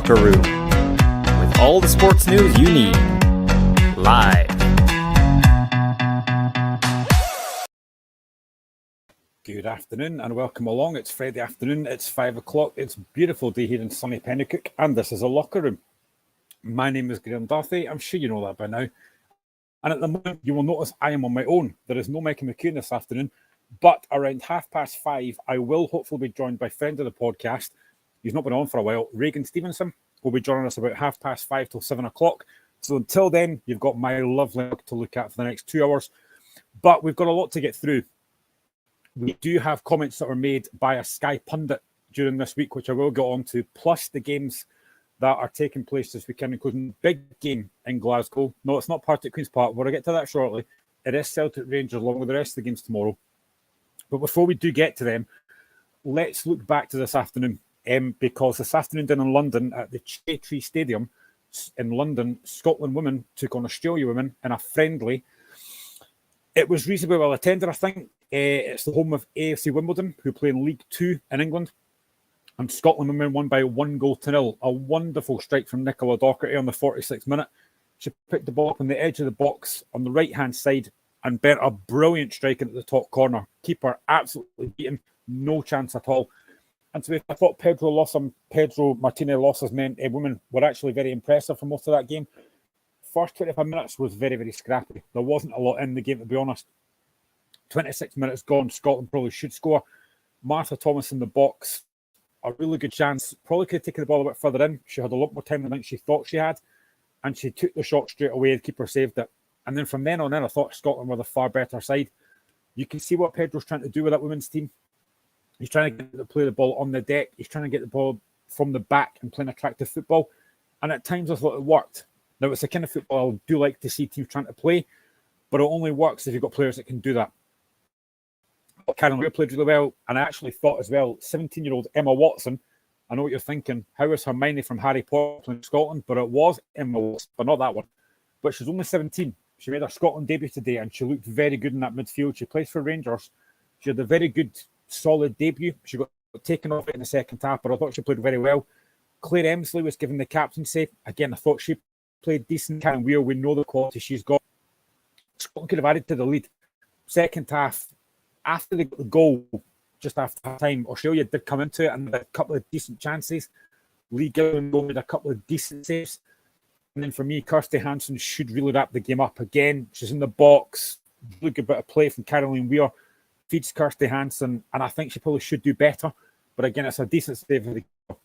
Locker Room, with all the sports news you need, live. Good afternoon and welcome along. It's Friday afternoon, it's 5 o'clock, it's a beautiful day here in sunny Pennycook, and this is a Locker Room. My name is Graham Duffy, I'm sure you know that by now. And at the moment, you will notice I am on my own. There is no Mikey McCune this afternoon, but around 5:30, I will hopefully be joined by friend of the podcast. He's not been on for a while. Regan Stevenson will be joining us about 5:30 till 7 o'clock. So until then, you've got my lovely book to look at for the next 2 hours. But we've got a lot to get through. We do have comments that were made by a Sky pundit during this week, which I will get on to, plus the games that are taking place this weekend, including the big game in Glasgow. No, it's not Partick Queen's Park. We'll get to that shortly. It is Celtic Rangers, along with the rest of the games tomorrow. But before we do get to them, let's look back to this afternoon, because this afternoon down in London at the Cherry Tree Stadium in London, Scotland women took on Australia women in a friendly. It was reasonably well attended, I think. It's the home of AFC Wimbledon, who play in League Two in England. And Scotland women won by 1-0. A wonderful strike from Nicola Docherty on the 46th minute. She picked the ball up on the edge of the box on the right-hand side and bent a brilliant strike into the top corner. Keeper absolutely beaten, no chance at all. And to be fair, I thought Pedro Martinez-Los's men, women were actually very impressive for most of that game. First 25 minutes was very, very scrappy. There wasn't a lot in the game, to be honest. 26 minutes gone, Scotland probably should score. Martha Thomas in the box, a really good chance. Probably could have taken the ball a bit further in. She had a lot more time than I think she thought she had. And she took the shot straight away. The keeper saved it. And then from then on in, I thought Scotland were the far better side. You can see what Pedro's trying to do with that women's team. He's trying to get to play the ball on the deck. He's trying to get the ball from the back and playing attractive football. And at times I thought it worked. Now, it's the kind of football I do like to see teams trying to play, but it only works if you've got players that can do that. Karen Weir played really well, and I actually thought as well, 17-year-old Emma Watson, I know what you're thinking, how is Hermione from Harry Potter in Scotland? But it was Emma Watson, but not that one. But she's only 17. She made her Scotland debut today, and she looked very good in that midfield. She plays for Rangers. She had a very good, solid debut. She got taken off in the second half, but I thought she played very well. Claire Emsley was given the captaincy. Again, I thought she played decent. Karen Weir, we know the quality she's got. Scotland could have added to the lead. Second half, after the goal, just after time, Australia did come into it and had a couple of decent chances. Lee Gillen made a couple of decent saves. And then for me, Kirsty Hansen should really wrap the game up again. She's in the box. Really good bit of play from Caroline Weir. Feeds Kirsty Hansen, and I think she probably should do better. But again, it's a decent save of the game.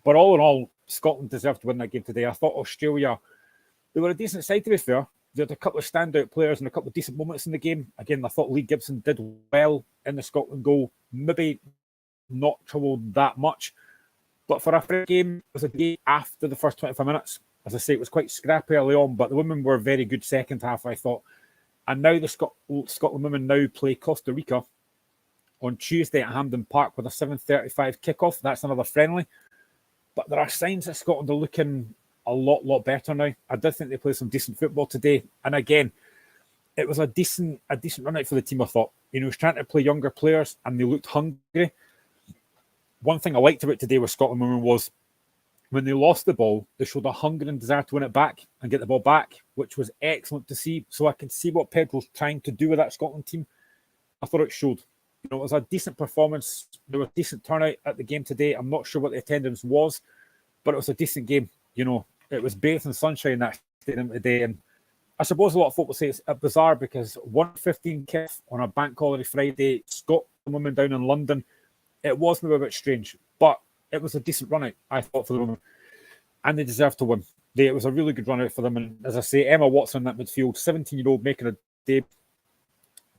But all in all, Scotland deserved to win that game today. I thought Australia, they were a decent side, to be fair. They had a couple of standout players and a couple of decent moments in the game. Again, I thought Lee Gibson did well in the Scotland goal. Maybe not troubled that much. But for a free game, it was a game after the first 25 minutes. As I say, it was quite scrappy early on, but the women were very good second half, I thought. And now the Scotland women now play Costa Rica on Tuesday at Hampden Park with a 7:35 kickoff. That's another friendly. But there are signs that Scotland are looking a lot better now. I did think they played some decent football today. And again, it was a decent run out for the team, I thought. You know, he was trying to play younger players and they looked hungry. One thing I liked about today with Scotland women was when they lost the ball, they showed a hunger and desire to win it back and get the ball back, which was excellent to see. So I can see what Pedro's trying to do with that Scotland team. I thought it showed. You know, it was a decent performance. There was a decent turnout at the game today. I'm not sure what the attendance was, but it was a decent game. You know, it was bathed in sunshine that stadium today. And I suppose a lot of folk will say it's bizarre because 1:15 kick on a bank holiday Friday, Scotland women down in London, it was maybe a bit strange, but it was a decent run out, I thought, for the women. And they deserved to win. It was a really good run out for them. And as I say, Emma Watson in that midfield, 17-year-old making a debut.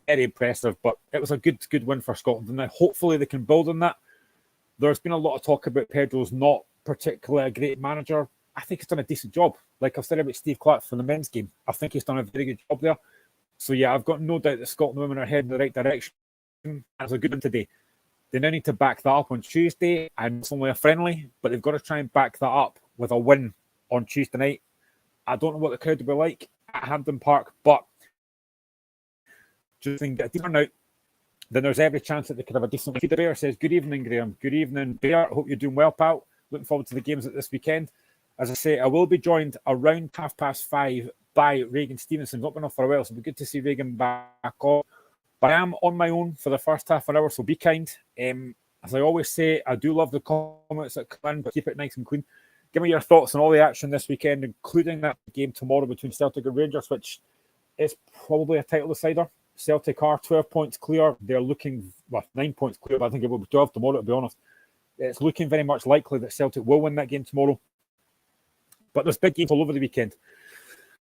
Very impressive, but it was a good win for Scotland. And now hopefully they can build on that. There's been a lot of talk about Pedro's not particularly a great manager. I think he's done a decent job. Like I've said about Steve Clark for the men's game, I think he's done a very good job there. So yeah, I've got no doubt that Scotland women are heading in the right direction. It was a good one today. They now need to back that up on Tuesday, and it's only a friendly, but they've got to try and back that up with a win on Tuesday night. I don't know what the crowd will be like at Hampden Park, but just think get a decent turnout, then there's every chance that they could have a decent. The Bear says, "Good evening, Graham. Good evening, Bear. Hope you're doing well, pal. Looking forward to the games at this weekend. As I say, I will be joined around 5:30 by Reagan Stevenson. Not been off for a while, so it'll be good to see Reagan back on. But I am on my own for the first half an hour, so be kind. As I always say, I do love the comments that come in, but keep it nice and clean. Give me your thoughts on all the action this weekend, including that game tomorrow between Celtic and Rangers, which is probably a title decider. Celtic are 12 points clear. They're looking, 9 points clear, but I think it will be 12 tomorrow, to be honest. It's looking very much likely that Celtic will win that game tomorrow. But there's big games all over the weekend.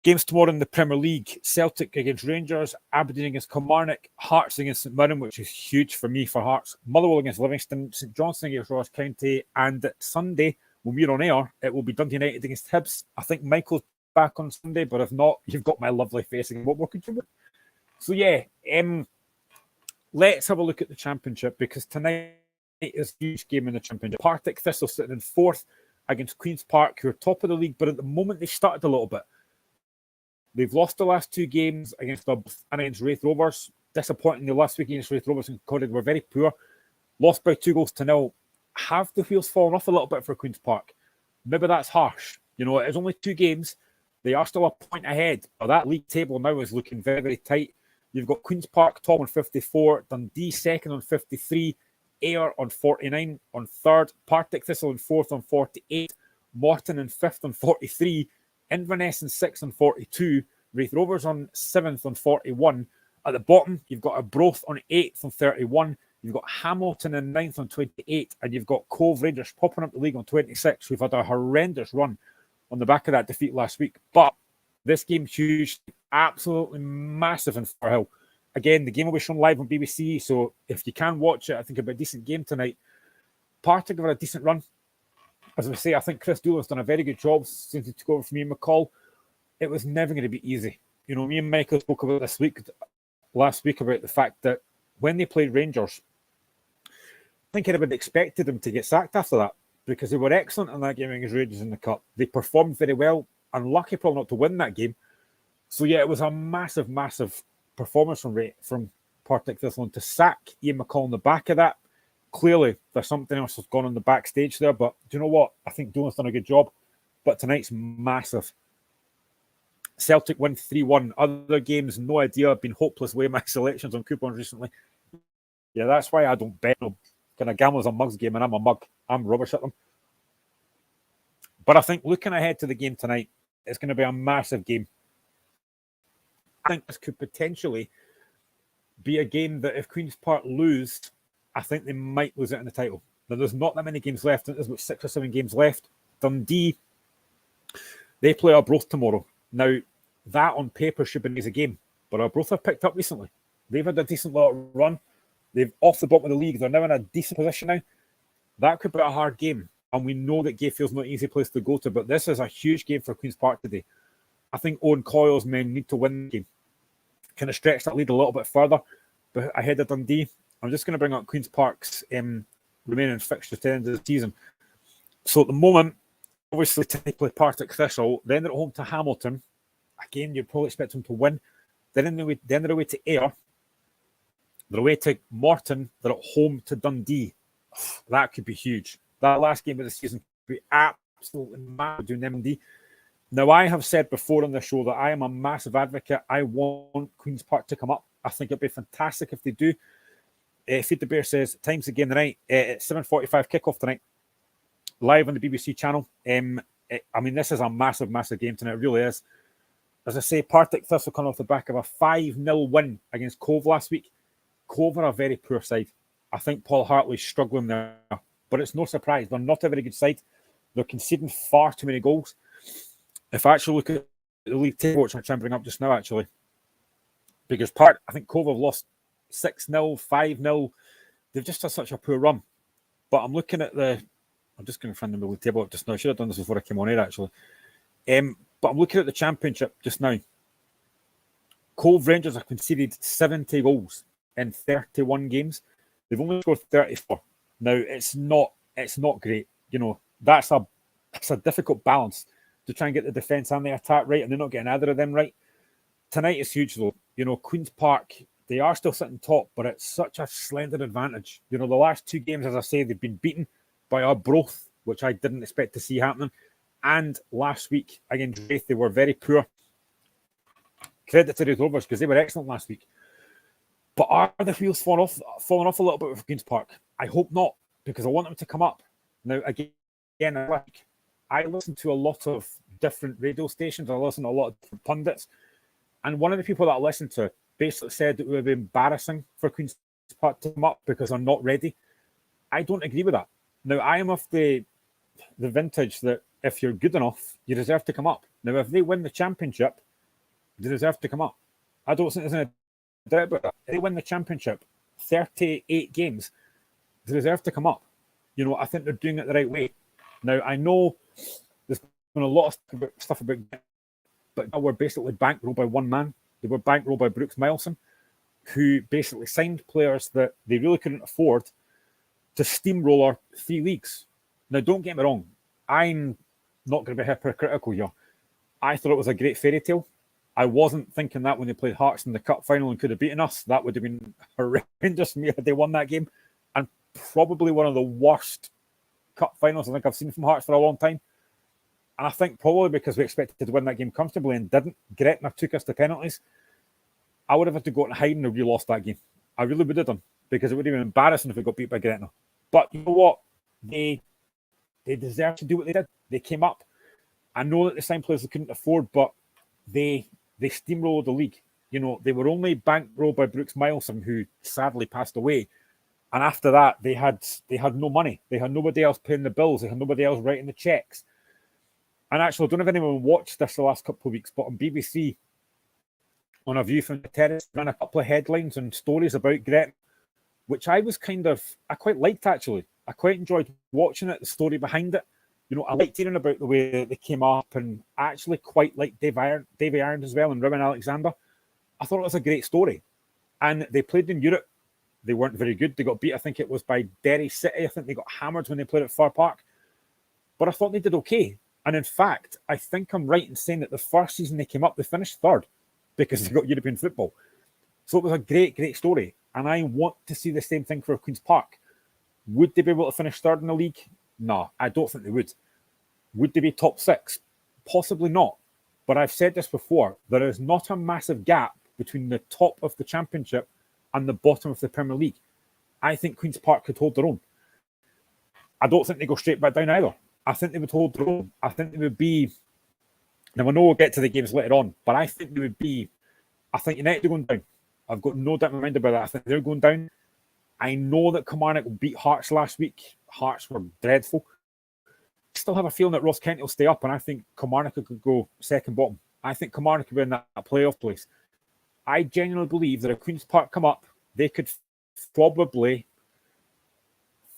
Games tomorrow in the Premier League: Celtic against Rangers, Aberdeen against Kilmarnock, Hearts against St Mirren, which is huge for me for Hearts, Motherwell against Livingston, St Johnstone against Ross County, and Sunday, when we're on air, it will be Dundee United against Hibs. I think Michael's back on Sunday, but if not, you've got my lovely face again. What more could you do? So yeah, let's have a look at the Championship, because tonight is a huge game in the Championship. Partick Thistle sitting in 4th against Queen's Park, who are top of the league, but at the moment they started a little bit. They've lost the last 2 games against Dubs and against Wraith Rovers. Disappointing the last week against Wraith Rovers and Corrie were very poor. Lost by 2-0. Have the wheels fallen off a little bit for Queen's Park? Maybe that's harsh. It's only 2 games. They are still a point ahead. But that league table now is looking very, very tight. You've got Queen's Park top on 54, Dundee second on 53, Ayr on 49 on 3rd, Partick Thistle in 4th on 48, Morton in 5th on 43, Inverness in 6th on 42, Wraith Rovers on 7th on 41. At the bottom, you've got Arbroath on 8th on 31. You've got Hamilton in 9th on 28. And you've got Cove Rangers popping up the league on 26. We've had a horrendous run on the back of that defeat last week. But this game's huge, absolutely massive in Firhill. Again, the game will be shown live on BBC. So if you can watch it, I think it'll be a decent game tonight. Partick have had a decent run. As I say, I think Chris Doolan's done a very good job since he took over from Ian McCall. It was never going to be easy. Me and Michael spoke about this last week about the fact that when they played Rangers, I think everybody expected them to get sacked after that, because they were excellent in that game against Rangers in the Cup. They performed very well, unlucky probably not to win that game. So yeah, it was a massive, massive performance from Partick Thistle, and to sack Ian McCall on the back of that, clearly there's something else that's gone on the backstage there. But do you know what? I think Doolan's done a good job. But tonight's massive. Celtic win 3-1. Other games, no idea. I've been hopeless with my selections on coupons recently. Yeah, that's why I don't bet them. Kind of gamblers on mugs game, and I'm a mug. I'm rubbish at them. But I think looking ahead to the game tonight, it's going to be a massive game. I think this could potentially be a game that if Queen's Park lose, I think they might lose it in the title. Now, there's not that many games left. There's about 6 or 7 games left. Dundee, they play Arbroath tomorrow. Now, that on paper should be an easy game, but Arbroath have picked up recently. They've had a decent little run. They've off the bottom of the league. They're now in a decent position now. That could be a hard game, and we know that Gayfield's not an easy place to go to, but this is a huge game for Queen's Park today. I think Owen Coyle's men need to win the game. Kind of stretch that lead a little bit further, but ahead of Dundee. I'm just going to bring up Queen's Park's remaining fixtures to the end of the season. So at the moment, obviously, they play Partick Thistle, then they're at home to Hamilton. Again, you'd probably expect them to win. Then they're away to Ayr. They're away to Morton. They're at home to Dundee. That could be huge. That last game of the season could be absolutely mad doing MD. Now, I have said before on the show that I am a massive advocate. I want Queen's Park to come up. I think it'd be fantastic if they do. Feed the Bear says, time's the game tonight. It's 7:45 kickoff tonight. Live on the BBC channel. This is a massive, massive game tonight. It really is. As I say, Partick Thistle coming off the back of a 5-0 win against Cove last week. Cove are a very poor side. I think Paul Hartley's struggling there, but it's no surprise. They're not a very good side. They're conceding far too many goals. If I actually look at the league table, which I'm trying to bring up just now, actually, because I think Cove have lost 6-0, 5-0. They've just had such a poor run. But I'm looking at I'm just going to find the league table up just now. I should have done this before I came on air, actually. But I'm looking at the Championship just now. Cove Rangers have conceded 70 goals in 31 games. They've only scored 34. Now, it's not great. That's a difficult balance to try and get the defence and the attack right, and they're not getting either of them right. Tonight is huge, though. Queen's Park, they are still sitting top, but it's such a slender advantage. The last 2 games, as I say, they've been beaten by Arbroath which I didn't expect to see happening. And last week against Wraith, they were very poor. Credit to the Rovers because they were excellent last week. But are the wheels falling off a little bit with Queen's Park? I hope not, because I want them to come up. Now, again, I listen to a lot of different radio stations. I listen to a lot of different pundits. And one of the people that I listened to basically said it would be embarrassing for Queen's Park to come up because they're not ready. I don't agree with that. Now, I am of the vintage that if you're good enough, you deserve to come up. Now, if they win the championship, they deserve to come up. I don't think there's any doubt about that. If they win the championship, 38 games, they deserve to come up. You know, I think they're doing it the right way. Now, I know there's been a lot of stuff about, but they were basically bankrolled by one man. They were bankrolled by Brooks Milson, who basically signed players that they really couldn't afford to steamroller 3 leagues. Now, don't get me wrong. I'm not going to be hypocritical here. I thought it was a great fairy tale. I wasn't thinking that when they played Hearts in the cup final and could have beaten us. That would have been horrendous me had they won that game. And probably one of the worst cup finals I think I've seen from Hearts for a long time. And I think probably because we expected to win that game comfortably and didn't. Gretna took us to penalties. I would have had to go out and hide and have re-lost that game. I really would have done, because it would have been embarrassing if we got beat by Gretna. But you know what? They deserve to do what they did. They came up. I know that the signed players they couldn't afford, but they steamrolled the league. You know, they were only bankrolled by Brooks Milson, who sadly passed away. And after that, they had no money. They had nobody else paying the bills. They had nobody else writing the checks. And actually, I don't know if anyone watched this the last couple of weeks, but on BBC, on A View from the Terrace, ran a couple of headlines and stories about Gretna, which I quite liked, actually. I quite enjoyed watching it, the story behind it. You know, I liked hearing about the way that they came up, and I actually quite liked Davy Irons as well and Rowan Alexander. I thought it was a great story. And they played in Europe. They weren't very good. They got beat, I think it was by Derry City. I think they got hammered when they played at Fir Park. But I thought they did okay. And in fact, I think I'm right in saying that the first season they came up, they finished third because they got European football. So it was a great, great story. And I want to see the same thing for Queen's Park. Would they be able to finish third in the league? No, I don't think they would. Would they be top 6? Possibly not. But I've said this before. There is not a massive gap between the top of the championship and the bottom of the Premier League. I think Queen's Park could hold their own. I don't think they go straight back down either. I think they would hold their own. I think they would be... Now, I know we'll get to the games later on, but I think they would be... I think United are going down. I've got no doubt in my mind about that. I think they're going down. I know that Kilmarnock beat Hearts last week. Hearts were dreadful. I still have a feeling that Ross County will stay up, and I think Kilmarnock could go second bottom. I think Kilmarnock could be in that playoff place. I genuinely believe that if Queen's Park come up, they could probably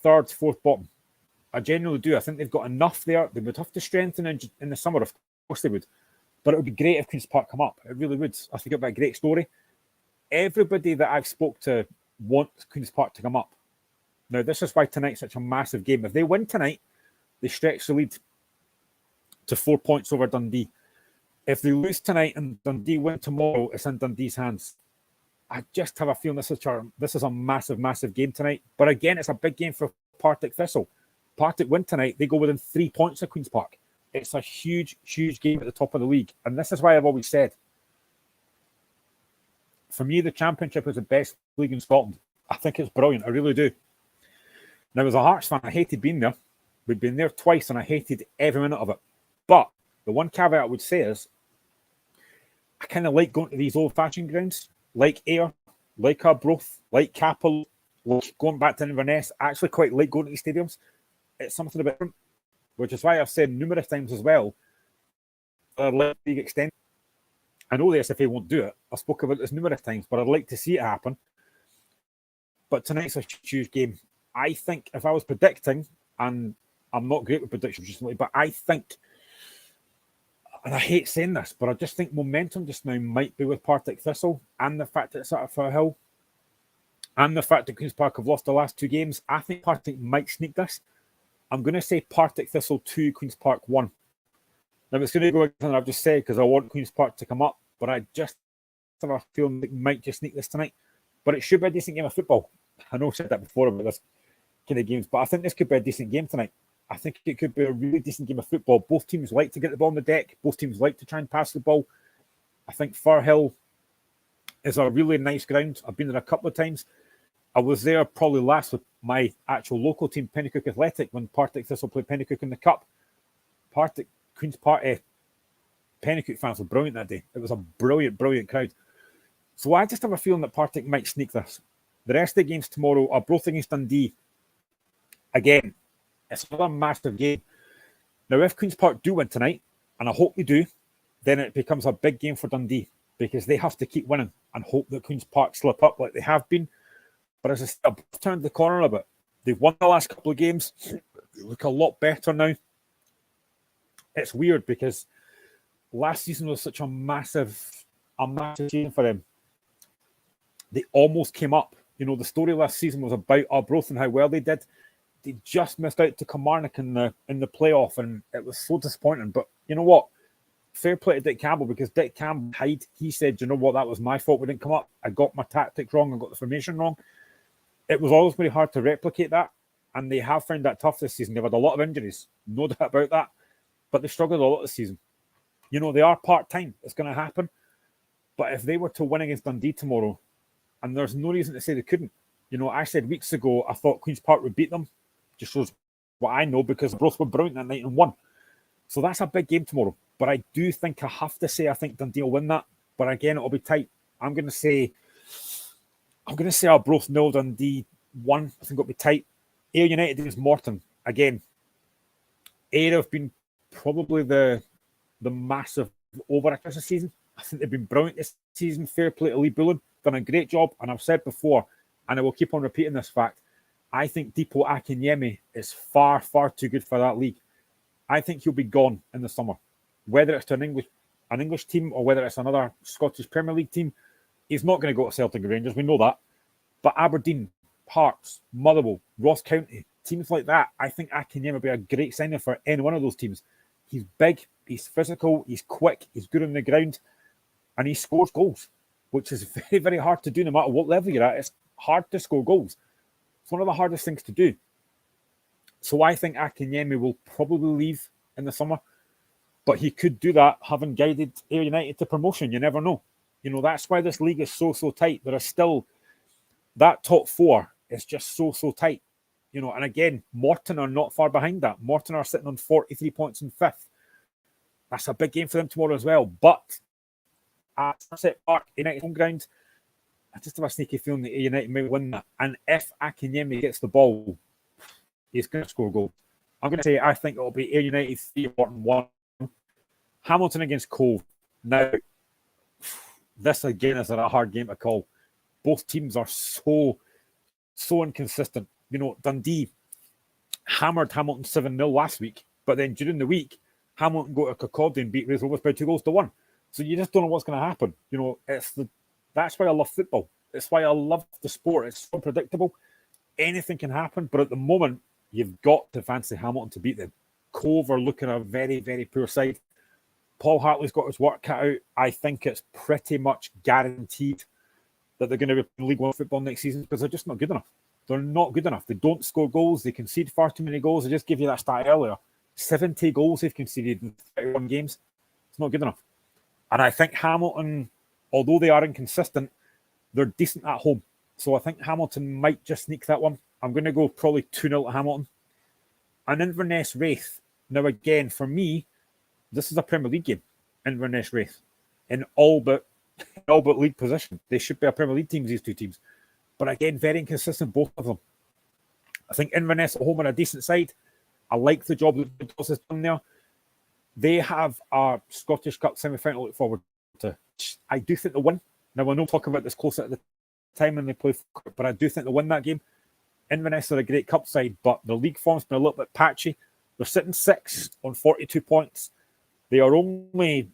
third, fourth bottom. I genuinely do. I think they've got enough there. They would have to strengthen in the summer, of course they would. But it would be great if Queen's Park come up. It really would. I think it would be a great story. Everybody that I've spoke to wants Queen's Park to come up. Now, this is why tonight's such a massive game. If they win tonight, they stretch the lead to 4 points over Dundee. If they lose tonight and Dundee win tomorrow, it's in Dundee's hands. I just have a feeling this is a massive, massive game tonight. But again, it's a big game for Partick Thistle. Partick win tonight, they go within 3 points of Queen's Park. It's a huge, huge game at the top of the league. And this is why I've always said, for me, the Championship is the best league in Scotland. I think it's brilliant. I really do. Now, as a Hearts fan, I hated being there. We've been there twice, and I hated every minute of it. But the one caveat I would say is, I kind of like going to these old-fashioned grounds, like Ayr, like Arbroath, like Capel, like going back to Inverness. I actually quite like going to these stadiums. It's something a bit different, which is why I've said numerous times as well, I'd like league extend. I know the SFA won't do it. I've spoken about this numerous times, but I'd like to see it happen. But tonight's a huge game. I think if I was predicting, and I'm not great with predictions recently, but I think, and I hate saying this, but I just think momentum just now might be with Partick Thistle, and the fact that it's at Firhill, and the fact that Queen's Park have lost the last 2 games. I think Partick might sneak this. I'm going to say Partick Thistle 2, Queen's Park 1. Now, it's going to go against what I've just said because I want Queen's Park to come up, but I just have a feeling they might just sneak this tonight. But it should be a decent game of football. I know I said that before about this kind of games, but I think this could be a decent game tonight. I think it could be a really decent game of football. Both teams like to get the ball on the deck. Both teams like to try and pass the ball. I think Firhill is a really nice ground. I've been there a couple of times. I was there probably last with my actual local team, Pennycook Athletic, when Partick Thistle played Pennycook in the Cup. Queen's Park, Pennycook fans were brilliant that day. It was a brilliant, brilliant crowd. So I just have a feeling that Partick might sneak this. The rest of the games tomorrow are both against Dundee. Again, it's another massive game. Now, if Queen's Park do win tonight, and I hope they do, then it becomes a big game for Dundee because they have to keep winning and hope that Queen's Park slip up like they have been. But as I said, I've turned the corner a bit. They've won the last couple of games. They look a lot better now. It's weird because last season was such a massive season for them. They almost came up. You know, the story last season was about Arbroath and how well they did. They just missed out to Kilmarnock in the playoff, and it was so disappointing. But you know what? Fair play to Dick Campbell, because Dick Campbell he said, you know what, that was my fault. We didn't come up. I got my tactics wrong. I got the formation wrong. It was always very hard to replicate that, and they have found that tough this season. They've had a lot of injuries, no doubt about that, but they struggled a lot this season. You know, they are part-time. It's going to happen. But if they were to win against Dundee tomorrow, and there's no reason to say they couldn't. You know, I said weeks ago I thought Queen's Park would beat them. Just shows what I know, because both were brilliant that night and won. So that's a big game tomorrow. But I do think I have to say I think Dundee will win that. But again, it'll be tight. I'm going to say Arbroath 0, Dundee 1. I think it'll be tight. Ayr United against Morton. Again, Ayr have been probably the massive overactors this season. I think they've been brilliant this season. Fair play to Lee Bullen. Done a great job. And I've said before, and I will keep on repeating this fact, I think Dipo Akinyemi is far, far too good for that league. I think he'll be gone in the summer. Whether it's to an English team or whether it's another Scottish Premier League team, he's not going to go to Celtic and Rangers. We know that. But Aberdeen, Hearts, Motherwell, Ross County, teams like that, I think Akinyemi will be a great signing for any one of those teams. He's big, he's physical, he's quick, he's good on the ground, and he scores goals, which is very, very hard to do no matter what level you're at. It's hard to score goals. It's one of the hardest things to do. So I think Akinyemi will probably leave in the summer, but he could do that having guided Ayr United to promotion. You never know. You know, that's why this league is so tight. There are still, that top four is just so tight. You know, and again, Morton are not far behind that. Morton are sitting on 43 points in fifth. That's a big game for them tomorrow as well. But at Sunset Park, United home ground, I just have a sneaky feeling that United may win that. And if Akinyemi gets the ball, he's going to score goals. I'm going to say I think it'll be Ayr United 3, Morton 1. Hamilton against Cove. Now, this again is a hard game to call. Both teams are so inconsistent. You know, Dundee hammered Hamilton 7-0 last week, but then during the week, Hamilton go to Kirkcaldy and beat Raith Rovers by 2-1. So you just don't know what's going to happen. You know, that's why I love football. It's why I love the sport. It's so predictable. Anything can happen, but at the moment, you've got to fancy Hamilton to beat them. Cove are looking at a very, very poor side. Paul Hartley's got his work cut out. I think it's pretty much guaranteed that they're going to be in League One football next season because they're just not good enough. They're not good enough. They don't score goals. They concede far too many goals. I just give you that stat earlier. 70 goals they've conceded in 31 games. It's not good enough. And I think Hamilton, although they are inconsistent, they're decent at home. So I think Hamilton might just sneak that one. I'm going to go probably 2-0 to Hamilton. And Inverness Wraith. Now again, for me, this is a Premier League game. Inverness Wraith. In all but league position. They should be a Premier League team, these two teams. But again, very inconsistent, both of them. I think Inverness at home are a decent side. I like the job that Doss has done there. They have a Scottish Cup semi-final to look forward to. I do think they'll win. Now, I know talking about this closer at the time when they play, but I do think they'll win that game. Inverness are a great cup side, but the league form's been a little bit patchy. They're sitting 6 on 42 points. They are only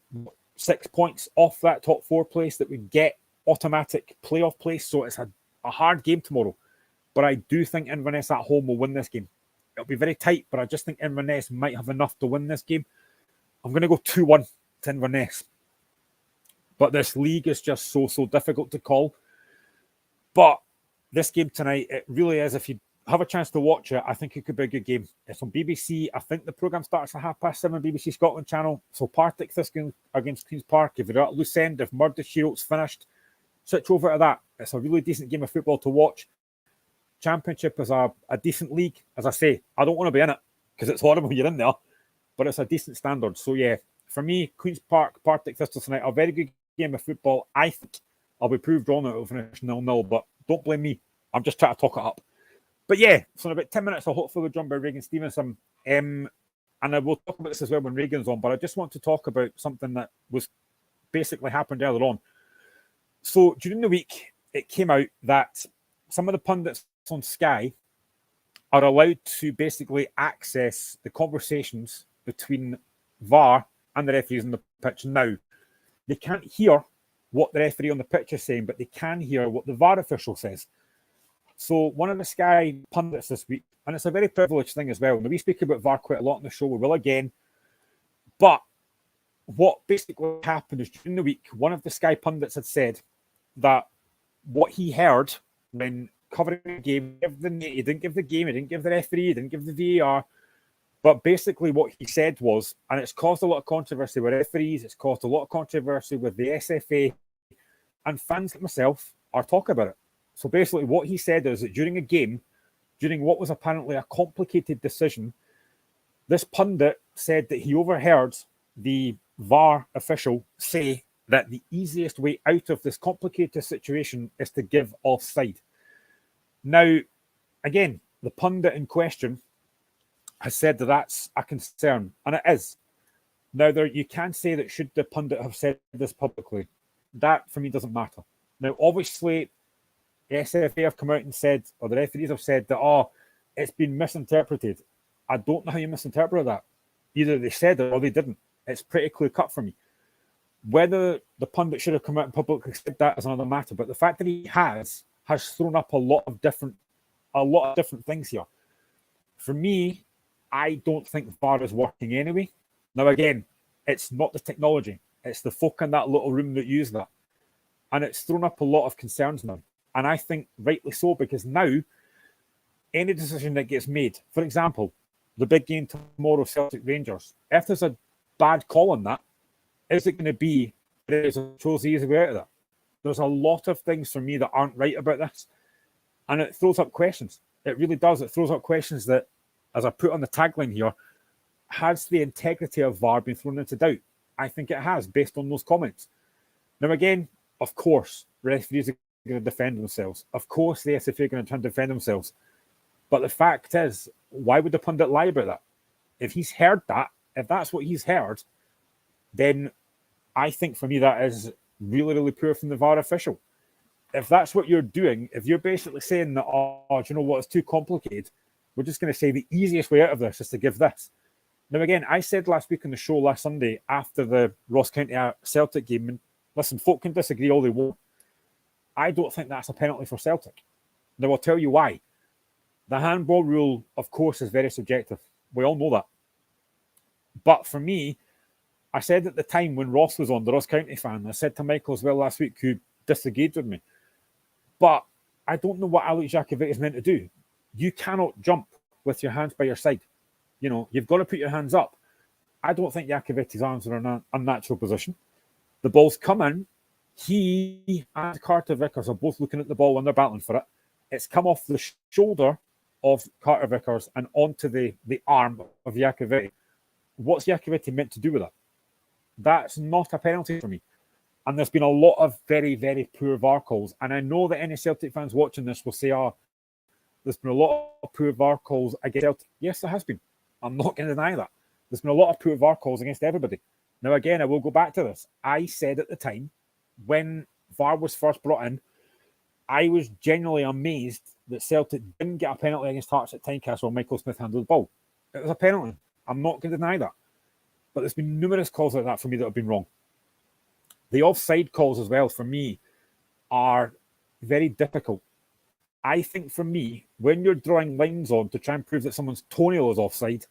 6 points off that top 4 place that would get automatic playoff place. So it's a hard game tomorrow. But I do think Inverness at home will win this game. It'll be very tight, but I just think Inverness might have enough to win this game. I'm going to go 2-1 to Inverness. But this league is just so difficult to call. But this game tonight, it really is, if you have a chance to watch it. I think it could be a good game. It's on BBC. I think the programme starts at 7:30, BBC Scotland channel. So Partick Thistle against Queen's Park. If you're at loose end, if Murder Shield's finished, switch over to that. It's a really decent game of football to watch. Championship is a decent league. As I say, I don't want to be in it because it's horrible when you're in there, but it's a decent standard. So yeah, for me, Queen's Park, Partick Thistle tonight, a very good game of football. I think I'll be proved wrong that it'll finish 0-0, but don't blame me. I'm just trying to talk it up. But yeah, so in about 10 minutes, I'll hopefully be joined by Regan Stevenson. And I will talk about this as well when Regan's on, but I just want to talk about something that was basically happened earlier on. So during the week, it came out that some of the pundits on Sky are allowed to basically access the conversations between VAR and the referees on the pitch. Now, they can't hear what the referee on the pitch is saying, but they can hear what the VAR official says. So one of the Sky pundits this week, and it's a very privileged thing as well. Now, we speak about VAR quite a lot on the show. We will again. But what basically happened is during the week, one of the Sky pundits had said that what he heard when covering the game, he didn't give the game, he didn't give the referee, he didn't give the VAR. But basically what he said was, and it's caused a lot of controversy with referees, it's caused a lot of controversy with the SFA, and fans like myself are talking about it. So basically what he said is that during a game, during what was apparently a complicated decision, this pundit said that he overheard the VAR official say that the easiest way out of this complicated situation is to give offside. Now, again, the pundit in question has said that that's a concern, and it is. Now, you can say that should the pundit have said this publicly, that for me doesn't matter. Now, obviously, the SFA have come out and said, or the referees have said that, it's been misinterpreted. I don't know how you misinterpreted that. Either they said it or they didn't. It's pretty clear cut for me. Whether the pundit should have come out and publicly said that is another matter. But the fact that he has thrown up a lot of different things here. For me, I don't think VAR is working anyway. Now, again, it's not the technology. It's the folk in that little room that use that. And it's thrown up a lot of concerns now. And I think rightly so, because now any decision that gets made, for example, the big game tomorrow, Celtic Rangers, if there's a bad call on that, is it going to be chose the easy way out of that? There's a lot of things for me that aren't right about this. And it throws up questions. It really does. It throws up questions that, as I put on the tagline here, has the integrity of VAR been thrown into doubt? I think it has, based on those comments. Now, again, of course, referees are going to defend themselves. Of course, the SFA are going to try and defend themselves. But the fact is, why would the pundit lie about that? If he's heard that, if that's what he's heard, then I think for me that is really, really poor from the VAR official. If that's what you're doing, if you're basically saying that, do you know what, it's too complicated, we're just going to say the easiest way out of this is to give this. Now, again, I said last week on the show last Sunday after the Ross County Celtic game, and listen, folk can disagree all they want. I don't think that's a penalty for Celtic. Now, I'll tell you why. The handball rule, of course, is very subjective. We all know that. But for me, I said at the time when Ross was on, the Ross County fan, I said to Michael as well last week, who disagreed with me, but I don't know what Alex Jakovic is meant to do. You cannot jump with your hands by your side. You know, you've got to put your hands up. I don't think Jakovic's arms are in an unnatural position. The ball's come in. He and Carter Vickers are both looking at the ball when they're battling for it. It's come off the shoulder of Carter Vickers and onto the arm of Jakovic. What's Jakovic meant to do with that? That's not a penalty for me. And there's been a lot of very, very poor VAR calls. And I know that any Celtic fans watching this will say, there's been a lot of poor VAR calls against Celtic. Yes, there has been. I'm not going to deny that. There's been a lot of poor VAR calls against everybody. Now, again, I will go back to this. I said at the time, when VAR was first brought in, I was genuinely amazed that Celtic didn't get a penalty against Hearts at Tynecastle when Michael Smith handled the ball. It was a penalty. I'm not going to deny that. But there's been numerous calls like that for me that have been wrong. The offside calls as well, for me, are very difficult. I think for me, when you're drawing lines on to try and prove that someone's toenail is offside,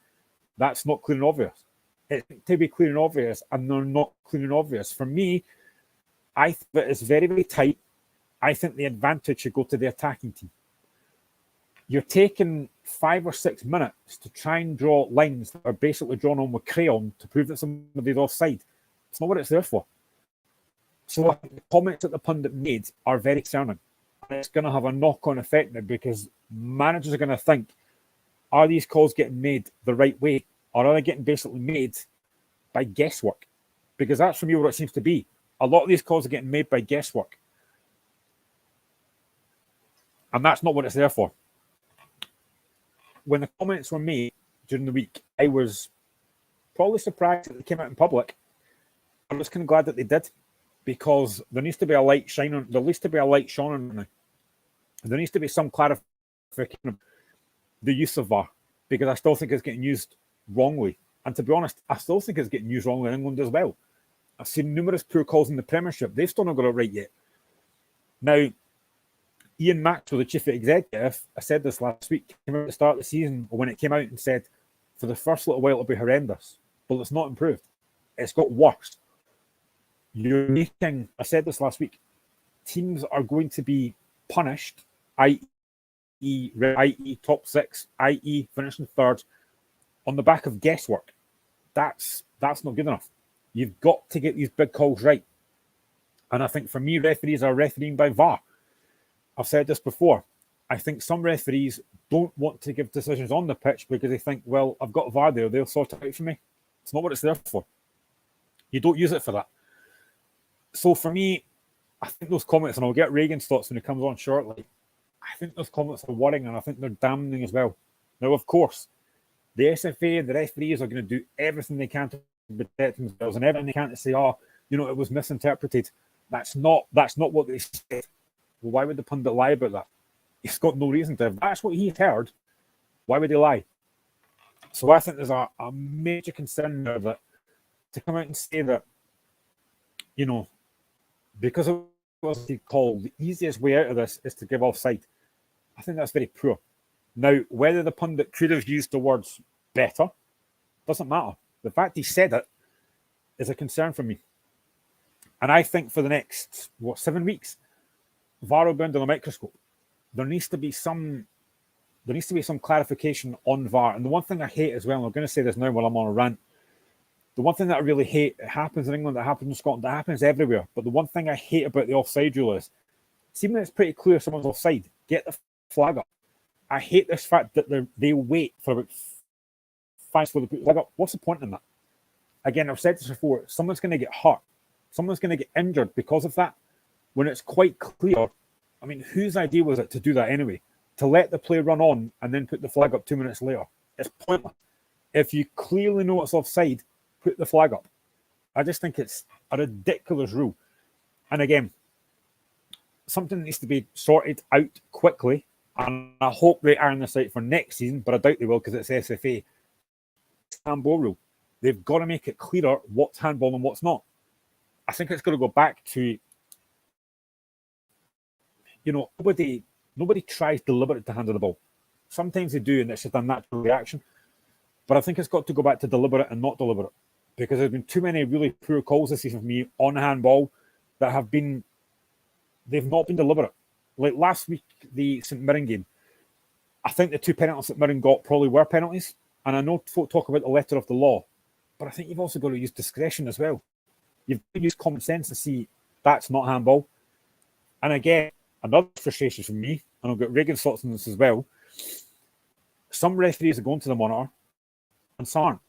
that's not clear and obvious. It's to be clear and obvious, and they're not clear and obvious. For me, I think that it's very, very tight. I think the advantage should go to the attacking team. you're taking 5 or 6 minutes to try and draw lines that are basically drawn on with crayon to prove that somebody's offside. It's not what it's there for. So I think the comments that the pundit made are very concerning. And it's going to have a knock-on effect now because managers are going to think, are these calls getting made the right way? Or are they getting basically made by guesswork? Because that's for me what it seems to be. A lot of these calls are getting made by guesswork. And that's not what it's there for. When the comments were made during the week, I was probably surprised that they came out in public. I'm just kind of glad that they did, because there needs to be a light shine on. There needs to be a light shone on now. There needs to be some clarification of the use of VAR, because I still think it's getting used wrongly. And to be honest, I still think it's getting used wrongly in England as well. I've seen numerous poor calls in the Premiership. They've still not got it right yet. Now, Ian Maxwell, the chief executive, I said this last week, came out at the start of the season, or when it came out, and said, for the first little while, it'll be horrendous. But it's not improved. It's got worse. You're making, I said this last week, teams are going to be punished, i.e. top six, i.e. finishing third, on the back of guesswork. That's not good enough. You've got to get these big calls right. And I think for me, referees are refereeing by VAR. I've said this before. I think some referees don't want to give decisions on the pitch because they think, well, I've got VAR there, they'll sort it out for me. It's not what it's there for. You don't use it for that. So for me, I think those comments, and I'll get Reagan's thoughts when he comes on shortly, I think those comments are worrying, and I think they're damning as well. Now, of course, the SFA and the referees are going to do everything they can to protect themselves and everything they can to say, it was misinterpreted. That's not what they said. Well, why would the pundit lie about that? He's got no reason to. If that's what he's heard, why would he lie? So I think there's a major concern there that to come out and say that, because it was called, the easiest way out of this is to give offside. I think that's very poor. Now, whether the pundit could have used the words better doesn't matter. The fact he said it is a concern for me. And I think for the next, 7 weeks, VAR will be under the microscope. There needs to be some clarification on VAR. And the one thing I hate as well, and I'm going to say this now while I'm on a rant, the one thing that I really hate, it happens in England, it happens in Scotland, it happens everywhere. But the one thing I hate about the offside rule is, see when it's pretty clear someone's offside, get the flag up. I hate this fact that they wait for about 5 seconds to put the flag up. What's the point in that? Again, I've said this before, someone's going to get hurt. Someone's going to get injured because of that. When it's quite clear, I mean, whose idea was it to do that anyway? To let the play run on and then put the flag up 2 minutes later? It's pointless. If you clearly know it's offside, put the flag up. I just think it's a ridiculous rule. And again, something that needs to be sorted out quickly. And I hope they iron this out for next season, but I doubt they will because it's SFA. Handball rule. They've got to make it clearer what's handball and what's not. I think it's got to go back to, nobody tries deliberately to handle the ball. Sometimes they do, and it's just a natural reaction. But I think it's got to go back to deliberate and not deliberate, because there's been too many really poor calls this season for me on handball that they've not been deliberate. Like last week, the St Mirren game, I think the 2 penalties St Mirren got probably were penalties. And I know folk talk about the letter of the law, but I think you've also got to use discretion as well. You've got to use common sense to see that's not handball. And again, another frustration for me, and I'll get Reagan's thoughts on this as well, some referees are going to the monitor and some aren't.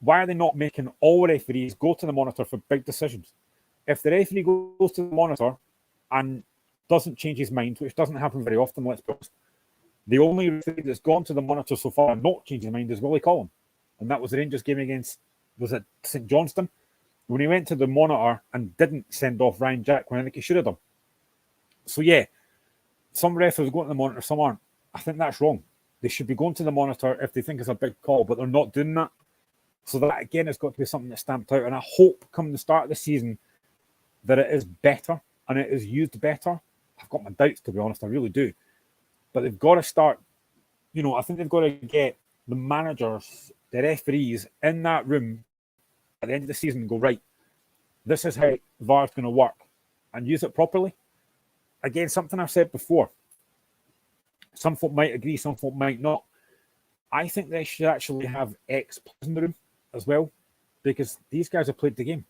Why are they not making all referees go to the monitor for big decisions? If the referee goes to the monitor and doesn't change his mind, which doesn't happen very often, let's be honest, the only referee that's gone to the monitor so far and not changed his mind is Willie Collum. And that was the Rangers game against, was it St Johnstone? When he went to the monitor and didn't send off Ryan Jack when I think he should have done. So yeah, some referees go to the monitor, some aren't. I think that's wrong. They should be going to the monitor if they think it's a big call, but they're not doing that. So that, again, has got to be something that's stamped out. And I hope come the start of the season that it is better and it is used better. I've got my doubts, to be honest. I really do. But they've got to start, I think they've got to get the managers, the referees in that room at the end of the season and go, right, this is how VAR is going to work, and use it properly. Again, something I've said before. Some folk might agree, some folk might not. I think they should actually have ex-players in the room as well, because these guys have played the game.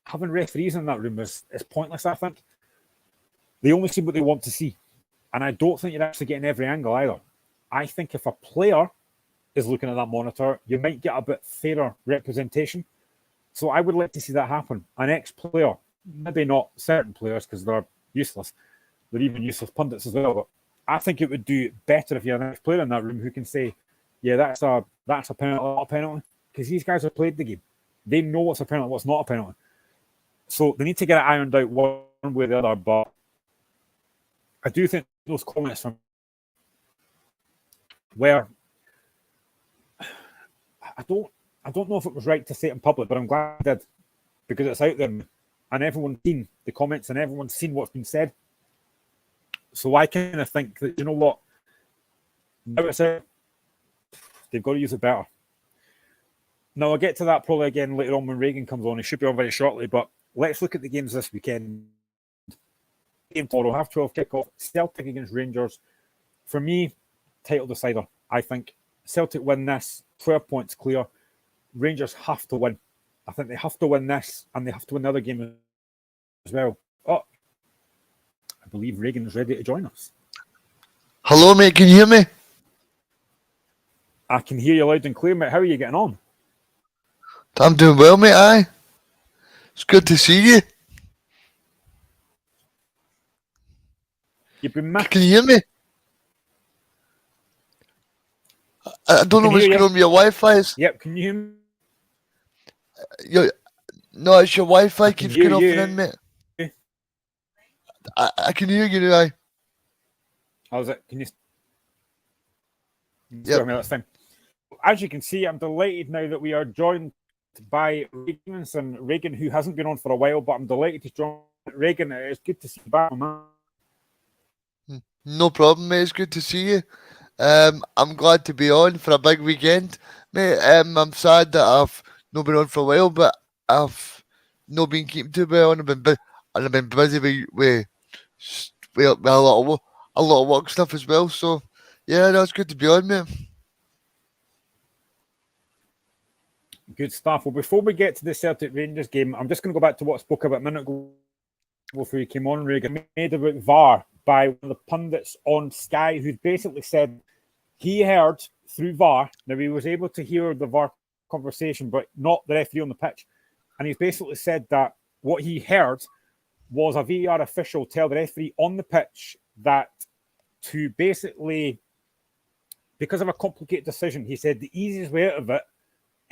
Having referees in that room is pointless, I think. They only see what they want to see. And I don't think you're actually getting every angle either. I think if a player is looking at that monitor, you might get a bit fairer representation. So I would like to see that happen. An ex-player, maybe not certain players because they're useless. They're even useless pundits as well. But I think it would do better if you had an ex-player in that room who can say, yeah, that's a penalty, not a penalty. Because these guys have played the game. They know what's a penalty, what's not a penalty. So they need to get it ironed out one way or the other. But I do think those comments from where I don't know if it was right to say it in public, but I'm glad I did, because it's out there and everyone's seen the comments and everyone's seen what's been said. So I kind of think that, you know what, now it's out, they've got to use it better. Now I'll get to that probably again later on when Reagan comes on. He should be on very shortly, but let's look at the games this weekend. Game tomorrow, half 12 kickoff, Celtic against Rangers. For me, title decider, I think. Celtic win this, 12 points clear. Rangers have to win. I think they have to win this, and they have to win the other game as well. Oh, I believe Reagan is ready to join us. Hello, mate. Can you hear me? I can hear you loud and clear, mate. How are you getting on? I'm doing well, mate. Aye. It's good to see you. You've been missed. Can you hear me? I don't know what's going on with your Wi-Fi. Yep, can you hear me? No, it's your Wi-Fi keeps hear going off you. and in, mate. I can hear you now. Aye. How's it? Can you? Yep. That's fine. As you can see, I'm delighted now that we are joined by Reagan, who hasn't been on for a while, but I'm delighted to join Reagan. It's good to see you back, man. No problem, mate. It's good to see you. I'm glad to be on for a big weekend, mate. I'm sad that I've not been on for a while, but I've not been keeping too well, and I've been busy with a lot of work stuff as well. So yeah, no, it's good to be on, mate. Good stuff. Well, before we get to the Celtic Rangers game, I'm just going to go back to what I spoke about a minute ago before you came on, Reagan. Made about VAR by one of the pundits on Sky, who basically said he heard through VAR. Now, he was able to hear the VAR conversation, but not the referee on the pitch. And he's basically said that what he heard was a VAR official tell the referee on the pitch that to basically, because of a complicated decision, he said the easiest way out of it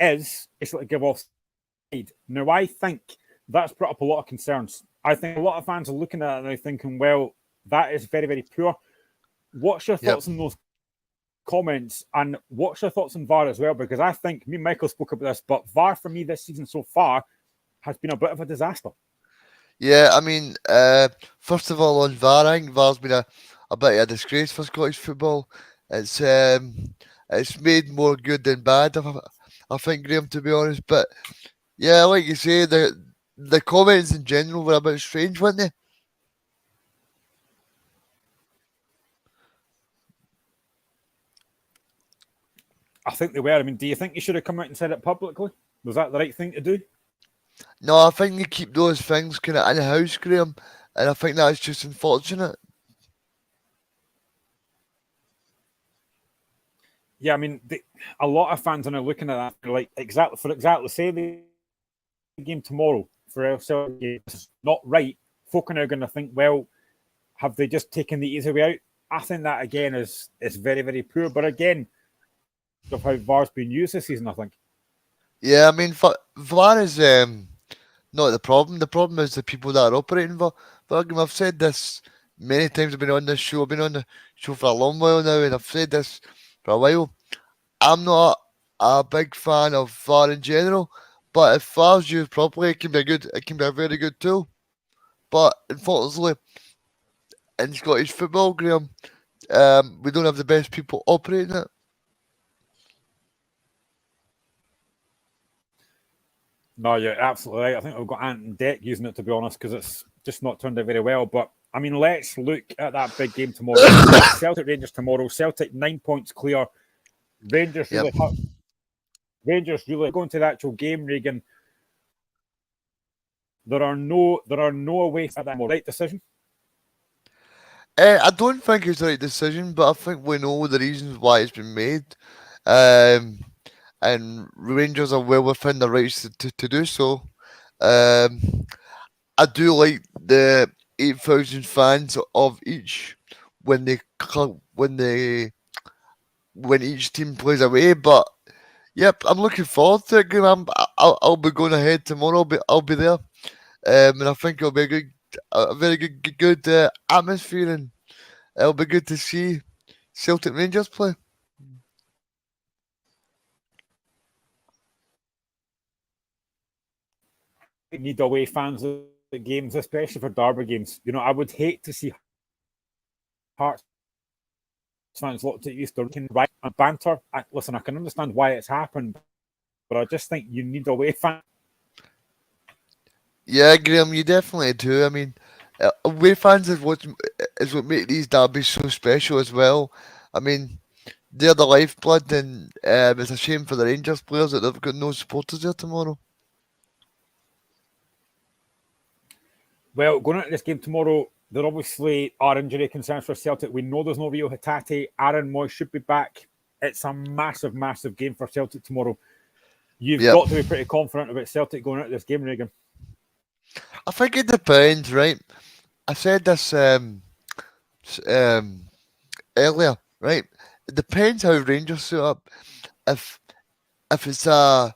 is basically give offside. Now, I think that's brought up a lot of concerns. I think a lot of fans are looking at it and they're thinking, well, that is very, very poor. What's your thoughts on those comments? And what's your thoughts on VAR as well? Because I think, me and Michael spoke about this, but VAR for me this season so far has been a bit of a disaster. Yeah, I mean, first of all, on VAR, I think VAR's been a bit of a disgrace for Scottish football. It's made more good than bad, I think, Graham, to be honest. But yeah, like you say, the comments in general were a bit strange, weren't they? I think they were. I mean, do you think you should have come out and said it publicly? Was that the right thing to do? No, I think they keep those things kind of in-house, Graham, and I think that's just unfortunate. Yeah, I mean, a lot of fans are now looking at that like exactly say the game tomorrow for El Celtic is not right. Folk are now going to think, well, have they just taken the easy way out? I think that again is very, very poor. But again, of how VAR's been used this season, I think. Yeah, I mean, VAR is not the problem. The problem is the people that are operating VAR. I've said this many times. I've been on this show. I've been on the show for a long while now, and I've said this for a while. I'm not a big fan of VAR in general, but if VAR's used properly, it can be a very good tool. But unfortunately, in Scottish football, Graham, we don't have the best people operating it. No, you're absolutely right. I think we've got Ant and Deck using it, to be honest, because it's just not turned out very well. But I mean, let's look at that big game tomorrow. Celtic Rangers tomorrow. Celtic 9 points clear. Rangers really going to the actual game, Regan. There are no away at that right decision. I don't think it's the right decision, but I think we know the reasons why it's been made. And Rangers are well within their rights to do so. I do like the 8,000 fans of each when each team plays away. But yep, I'm looking forward to it. I'll be going ahead tomorrow. I'll be there, and I think it'll be a very good atmosphere, and it'll be good to see Celtic Rangers play. Need away fans at games, especially for derby games. You know, I would hate to see Hearts fans looked at Easter right and banter. Listen, I can understand why it's happened, but I just think you need away fans. Yeah, Graham, you definitely do. I mean, away fans is what make these derbies so special as well. I mean, they're the lifeblood, and it's a shame for the Rangers players that they've got no supporters there tomorrow. Well, going into this game tomorrow, there obviously are injury concerns for Celtic. We know there's no Rio Hatate. Aaron Moy should be back. It's a massive, massive game for Celtic tomorrow. You've got to be pretty confident about Celtic going into this game, Regan. I think it depends, right? I said this earlier, right? It depends how Rangers suit up. If it's a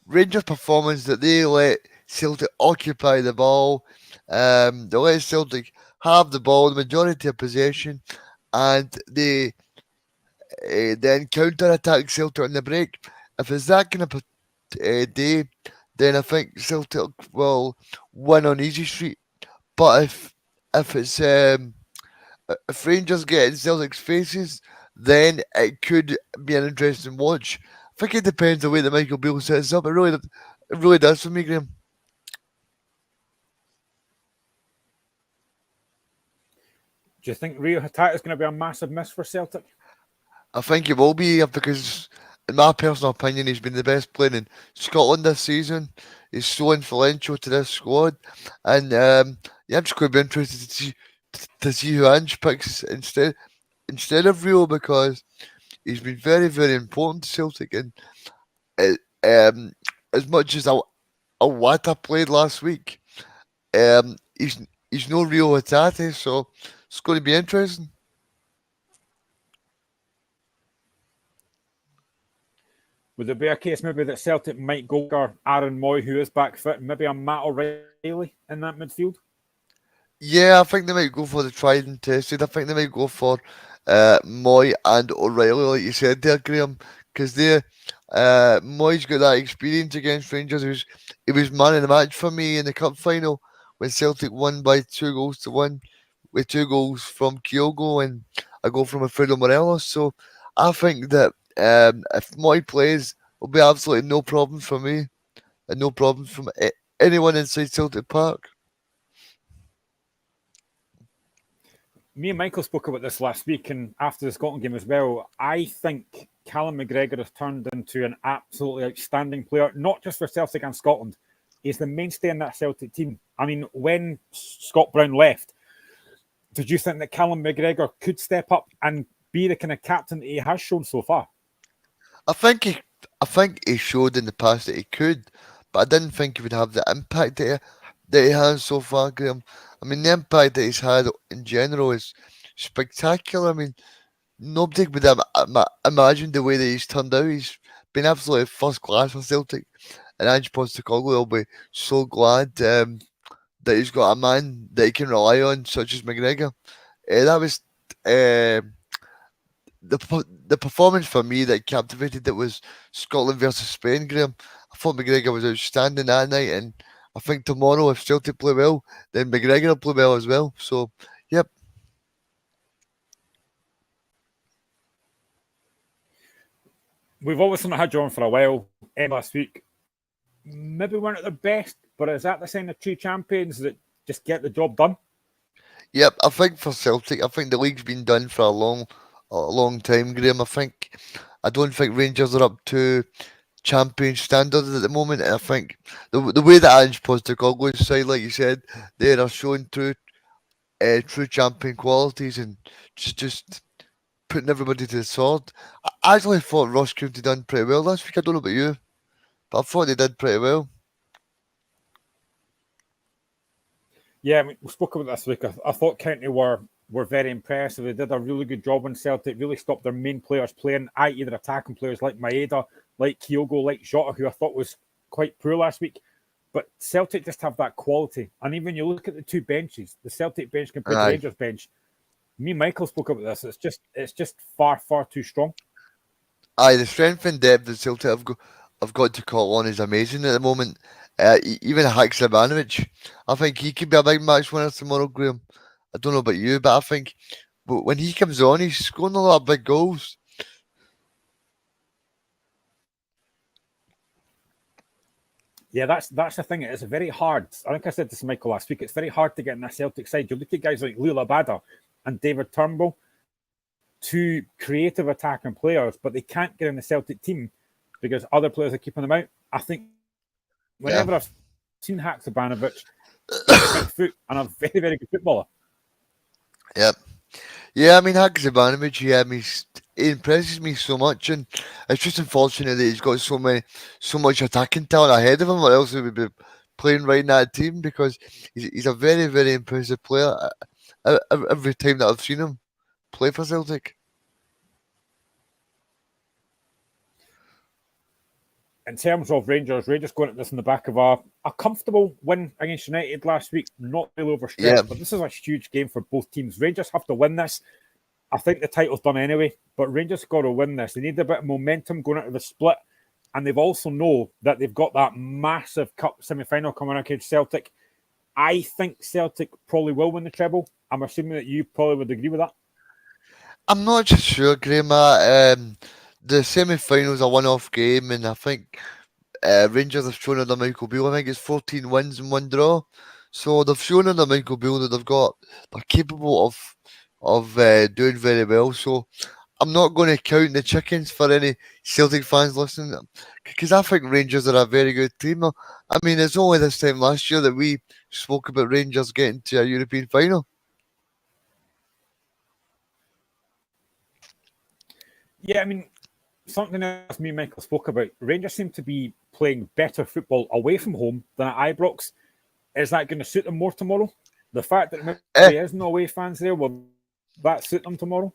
Rangers performance that they let Celtic occupy the ball, they let Celtic have the ball, the majority of possession, and they then counter-attack Celtic on the break. If it's that kind of day, then I think Celtic will win on easy street. But if it's if Rangers get in Celtic's faces, then it could be an interesting watch. I think it depends the way that Michael Beale sets up. It really does for me, Graham. Do you think Rio Hatate is going to be a massive miss for Celtic? I think it will be because, in my personal opinion, he's been the best player in Scotland this season. He's so influential to this squad, and I'm just going to be interested to see who Ange picks instead of Rio, because he's been very, very important to Celtic, and as much as Awata played last week, he's no Rio Hatate, so it's going to be interesting. Would there be a case maybe that Celtic might go for Aaron Moy, who is back fit, and maybe a Matt O'Reilly in that midfield? Yeah, I think they might go for the tried and tested. I think they might go for Moy and O'Reilly, like you said there, Graham, because Moy's got that experience against Rangers. He was man of the match for me in the cup final when Celtic won by 2-1 with 2 goals from Kyogo and a goal from Alfredo Morelos. So I think that if Moy plays, it'll be absolutely no problem for me and no problem from anyone inside Celtic Park. Me and Michael spoke about this last week and after the Scotland game as well. I think Callum McGregor has turned into an absolutely outstanding player, not just for Celtic and Scotland. He's the mainstay in that Celtic team. I mean, when Scott Brown left, did you think that Callum McGregor could step up and be the kind of captain that he has shown so far? I think he showed in the past that he could, but I didn't think he would have the impact that he has so far, Graham. I mean, the impact that he's had in general is spectacular. I mean, nobody would have imagined the way that he's turned out. He's been absolutely first class for Celtic, and Ange Postecoglou will be so glad that he's got a man that he can rely on, such as McGregor. That was the performance for me that captivated. It was Scotland versus Spain, Graham. I thought McGregor was outstanding that night, and I think tomorrow, if Celtic play well, then McGregor will play well as well. So, yep. We've obviously not had you on for a while. Last week, maybe weren't at their best, but is that the sign of 2 champions that just get the job done? Yep, I think for Celtic, I think the league's been done for a long time, Graham. I don't think Rangers are up to champion standards at the moment. And I think the way that Ange Postecoglou's side, like you said, they are showing true champion qualities and just putting everybody to the sword. I actually thought Ross County done pretty well last week. I don't know about you, but I thought they did pretty well. Yeah, I mean, we spoke about this week. I thought County were very impressive. They did a really good job on Celtic, really stopped their main players playing, i.e. their attacking players like Maeda, like Kyogo, like Jota, who I thought was quite poor last week. But Celtic just have that quality. And even you look at the two benches, the Celtic bench compared to the Rangers bench, me and Michael spoke about this. It's just far, far too strong. Aye, the strength and depth that Celtic have got to call on is amazing at the moment. Even Haksabanovic, I think he could be a big match winner tomorrow, Graham. I don't know about you, but I think when he comes on, he's scoring a lot of big goals. Yeah, that's the thing. It's very hard. I think I said this to Michael last week. It's very hard to get in that Celtic side. You look at guys like Lula Bada and David Turnbull, two creative attacking players, but they can't get in the Celtic team because other players are keeping them out. I think whenever I've seen Haksabanovic, he's a big foot and a very, very good footballer. Yep. Yeah, I mean, Haksabanovic, he impresses me so much, and it's just unfortunate that he's got so much attacking talent ahead of him, or else he would be playing right in that team because he's a very, very impressive player every time that I've seen him play for Celtic. In terms of Rangers going at this in the back of a comfortable win against United last week, not really overstretched, but this is a huge game for both teams. Rangers have to win this. I think the title's done anyway, but Rangers got to win this. They need a bit of momentum going out of the split, and they've also know that they've got that massive cup semi-final coming up against Celtic. I think Celtic probably will win the treble. I'm assuming that you probably would agree with that. I'm not just sure, Graham. The semi-final's a one-off game, and I think Rangers have shown under Michael Beale. I think it's 14 wins and 1 draw. So they've shown under Michael Beale that they're capable of doing very well. So I'm not going to count the chickens for any Celtic fans listening, because I think Rangers are a very good team. I mean, it's only this time last year that we spoke about Rangers getting to a European final. Yeah, I mean, something else me and Michael spoke about. Rangers seem to be playing better football away from home than at Ibrox. Is that going to suit them more tomorrow? The fact that there is no away fans there, will that suit them tomorrow?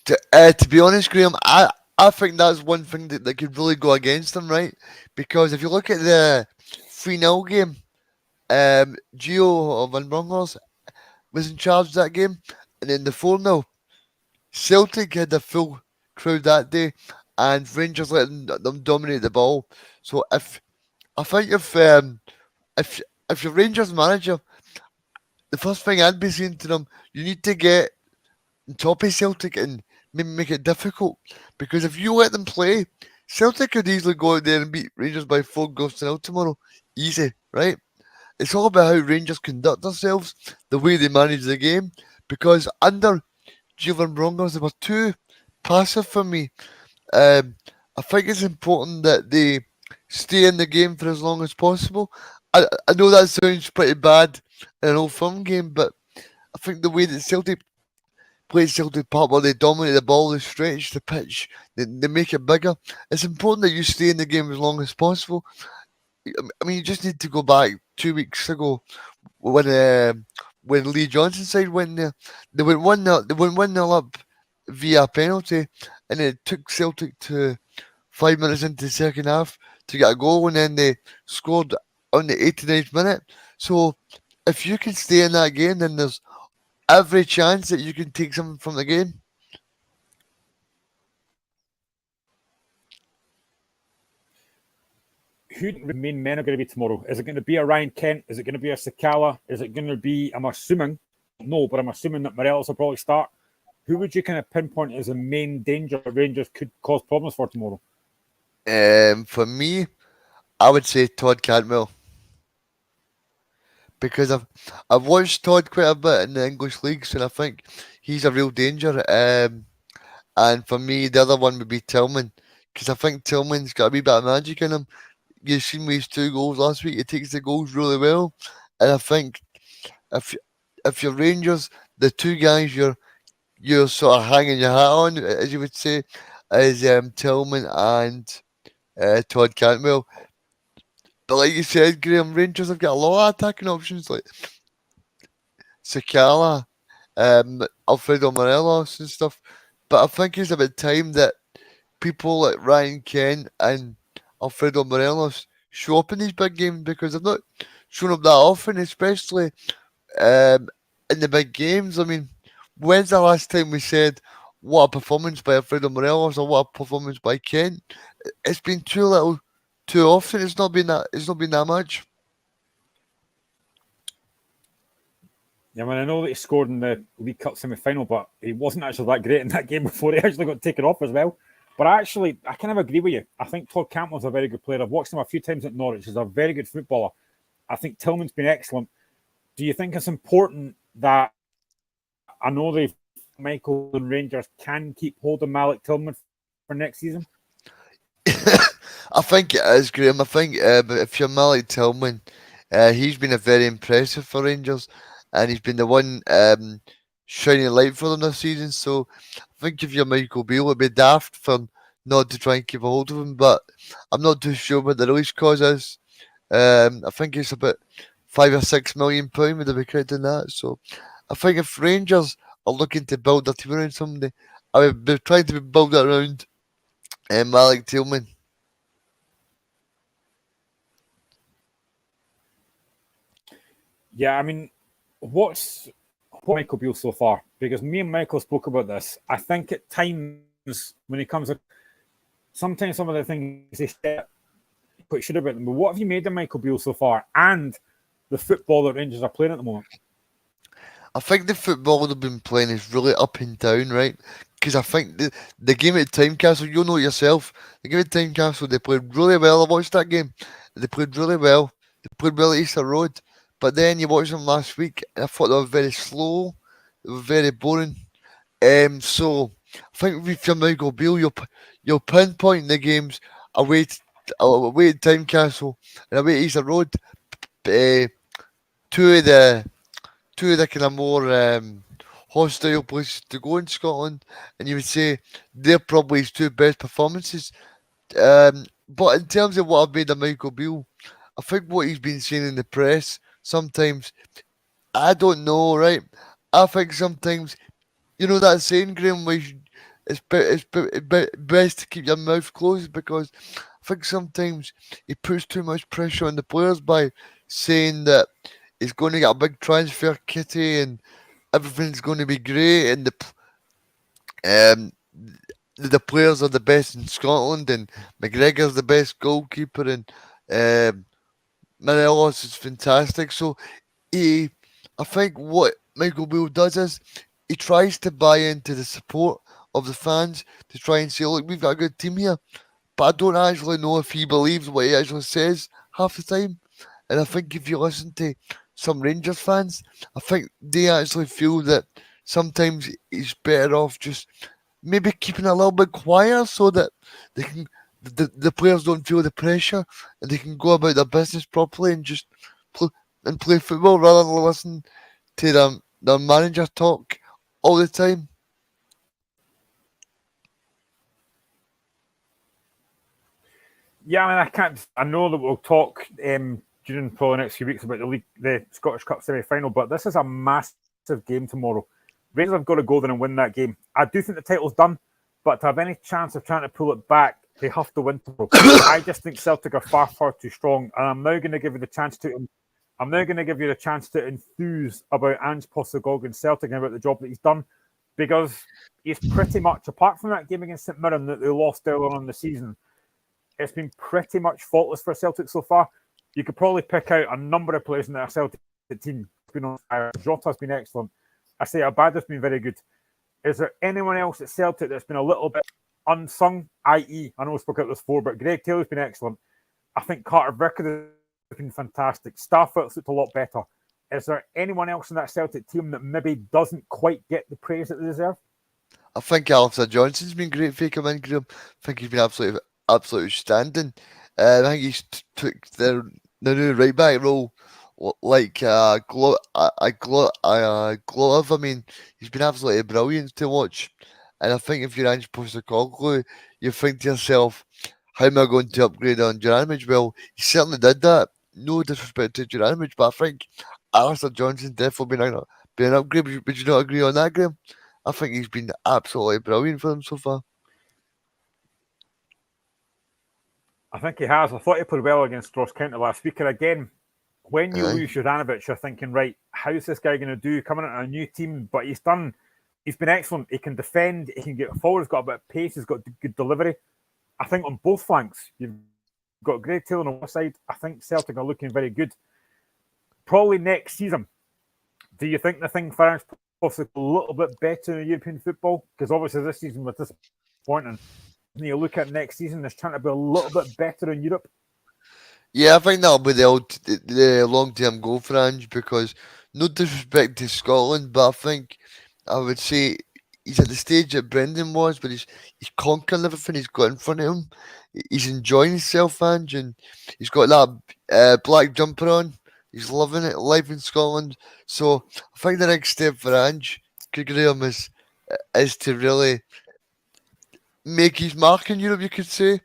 To be honest, Graham, I think that's one thing that could really go against them, right? Because if you look at the 3-0 game, Gio Van Bronckhorst was in charge of that game, and then the 4-0, Celtic had a full crowd that day, and Rangers let them dominate the ball. So if you're Rangers manager, the first thing I'd be saying to them, you need to get on top of Celtic and maybe make it difficult, because if you let them play, Celtic could easily go out there and beat Rangers by 4 goals to 0 tomorrow. Easy, right? It's all about how Rangers conduct themselves, the way they manage the game, because under Gio Van Bronckhorst, they were too passive for me. I think it's important that they stay in the game for as long as possible. I know that sounds pretty bad in an Old Firm game, but I think the way that Celtic played Celtic Park, where they dominate the ball, they stretch the pitch, they make it bigger. It's important that you stay in the game as long as possible. I mean, you just need to go back 2 weeks ago when Lee Johnson's side went there. They went 1-0 up via penalty, and it took Celtic to 5 minutes into the second half to get a goal, and then they scored on the 89th minute. So if you can stay in that game, then there's every chance that you can take something from the game. Who the main men are going to be tomorrow? Is it going to be a Ryan Kent? Is it going to be a Sakala? Is it going to be, I'm assuming, no, but I'm assuming that Morelos will probably start. Who would you kind of pinpoint as a main danger Rangers could cause problems for tomorrow? For me, I would say Todd Cantwell, because I've watched Todd quite a bit in the English leagues, and I think he's a real danger. And for me, the other one would be Tillman, because I think Tillman's got a wee bit of magic in him. You've seen his 2 goals last week. He takes the goals really well, and I think if if you're Rangers, the 2 guys you're sort of hanging your hat on, as you would say, is Tillman and Todd Cantwell. But like you said, Graham, Rangers have got a lot of attacking options like Sakala, Alfredo Morelos and stuff. But I think it's about time that people like Ryan Kent and Alfredo Morelos show up in these big games, because they've not shown up that often, especially um, in the big games. I mean, when's the last time we said what a performance by Alfredo Morelos or what a performance by Kent? It's been too little, too often. It's not been that. It's not been that much. Yeah, I mean, I know that he scored in the League Cup semi-final, but he wasn't actually that great in that game before he actually got taken off as well. But I kind of agree with you. I think Todd Cantwell's a very good player. I've watched him a few times at Norwich. He's a very good footballer. I think Tillman's been excellent. Do you think it's important that, I know they've, Michael and Rangers can keep hold of Malik Tillman for next season? I think it is, Graham. I think if you're Malik Tillman, he's been a very impressive for Rangers, and he's been the one shining light for them this season. So I think if you're Michael Beale, it'd be daft for not to try and keep a hold of him. But I'm not too sure what the release cause is. I think it's about £5 or £6 million. Would I be correct in that? So I think if Rangers are looking to build their team around somebody, I would be trying to build it around Malik Tillman. Yeah, I mean, what Michael Beale so far? Because me and Michael spoke about this. I think at times when he comes, sometimes some of the things he said quite sure about them. But what have you made of Michael Beale so far, and the football that Rangers are playing at the moment? I think the football they've been playing is really up and down, right? Because I think the game at Tynecastle, you'll know yourself, the game at Tynecastle, they played really well. I watched that game. They played really well. They played well at Easter Road. But then you watched them last week, and I thought they were very slow. They were very boring. So I think if you're Michael Beale, you'll pinpoint the games away away at Tynecastle and away at Easter Road. Uh, two of the kind of more hostile places to go in Scotland, and you would say they're probably his 2 best performances. But in terms of what I've made of Michael Beale, I think what he's been saying in the press sometimes, I don't know, right? I think sometimes, you know that saying, Graham, where it's best to keep your mouth closed, because I think sometimes he puts too much pressure on the players by saying that he's going to get a big transfer kitty and everything's going to be great, and um, the players are the best in Scotland, and McGregor's the best goalkeeper, and Morelos is fantastic. So I think what Michael Beale does is he tries to buy into the support of the fans to try and say, look, we've got a good team here. But I don't actually know if he believes what he actually says half the time. And I think if you listen to some Rangers fans, I think they actually feel that sometimes he's better off just maybe keeping a little bit quiet, so that they can the players don't feel the pressure and they can go about their business properly and just play football rather than listen to their manager talk all the time. Yeah, I mean, I know that we'll talk during probably the next few weeks about the Scottish Cup semi-final, but this is a massive game tomorrow. Rangers have got to go there and win that game. I do think the title's done, but to have any chance of trying to pull it back, they have to win tomorrow. I just think Celtic are far, far too strong, and I'm now going to give you the chance to enthuse about Ange Postecoglou and Celtic and about the job that he's done, because he's pretty much, apart from that game against St Mirren that they lost earlier on in the season, it's been pretty much faultless for Celtic so far. You could probably pick out a number of players in their Celtic team. It's been on fire. Jota's been excellent. I say Abada's been very good. Is there anyone else at Celtic that's been a little bit unsung? I.e., I know we spoke about this before, but Greg Taylor's been excellent. I think Carter Vickers has been fantastic. Starfoot's looked a lot better. Is there anyone else in that Celtic team that maybe doesn't quite get the praise that they deserve? I think Alistair Johnson's been great for come in, Graham. I think he's been absolutely outstanding. I think he's took the new right back role like glove. I mean, he's been absolutely brilliant to watch. And I think if you're Ange Postecoglou, you think to yourself, how am I going to upgrade on Juranovic? Well, he certainly did that. No disrespect to Juranovic, but I think Alistair Johnson definitely been an upgrade. Would you not agree on that, Graham? I think he's been absolutely brilliant for them so far. I think he has. I thought he played well against Ross County last week. And again, when you lose Juranovic, you're thinking, right, how's this guy going to do coming into a new team? But he's been excellent. He can defend, he can get forward, he's got a bit of pace, he's got good delivery. I think on both flanks, you've got Greg Taylor on one side. I think Celtic are looking very good. Probably next season, do you think the thing for possibly a little bit better in European football? Because obviously this season was disappointing. When you look at next season, it's trying to be a little bit better in Europe. Yeah, I think that'll be the long-term goal for Ange, because no disrespect to Scotland, but I think I would say he's at the stage that Brendan was, but he's conquering everything he's got in front of him. He's enjoying himself, Ange, and he's got that black jumper on. He's loving it, life in Scotland. So I think the next step for Ange, Graham, is to really make his mark in Europe, you could say,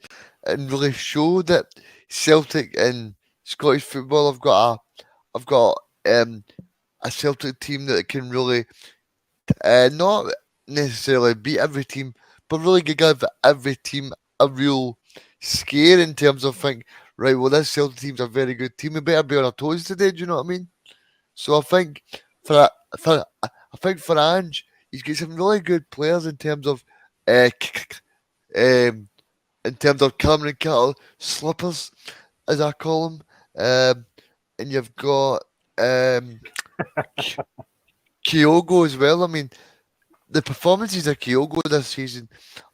and really show that Celtic and Scottish football have got a Celtic team that can really not necessarily beat every team, but really give every team a real scare in terms of think, right, well, this Celtic team's a very good team. We better be on our toes today. Do you know what I mean? So I think for Ange, he's got some really good players in terms of Cameron Cattle slippers, as I call them, and you've got Kyogo as well. I mean, the performances of Kyogo this season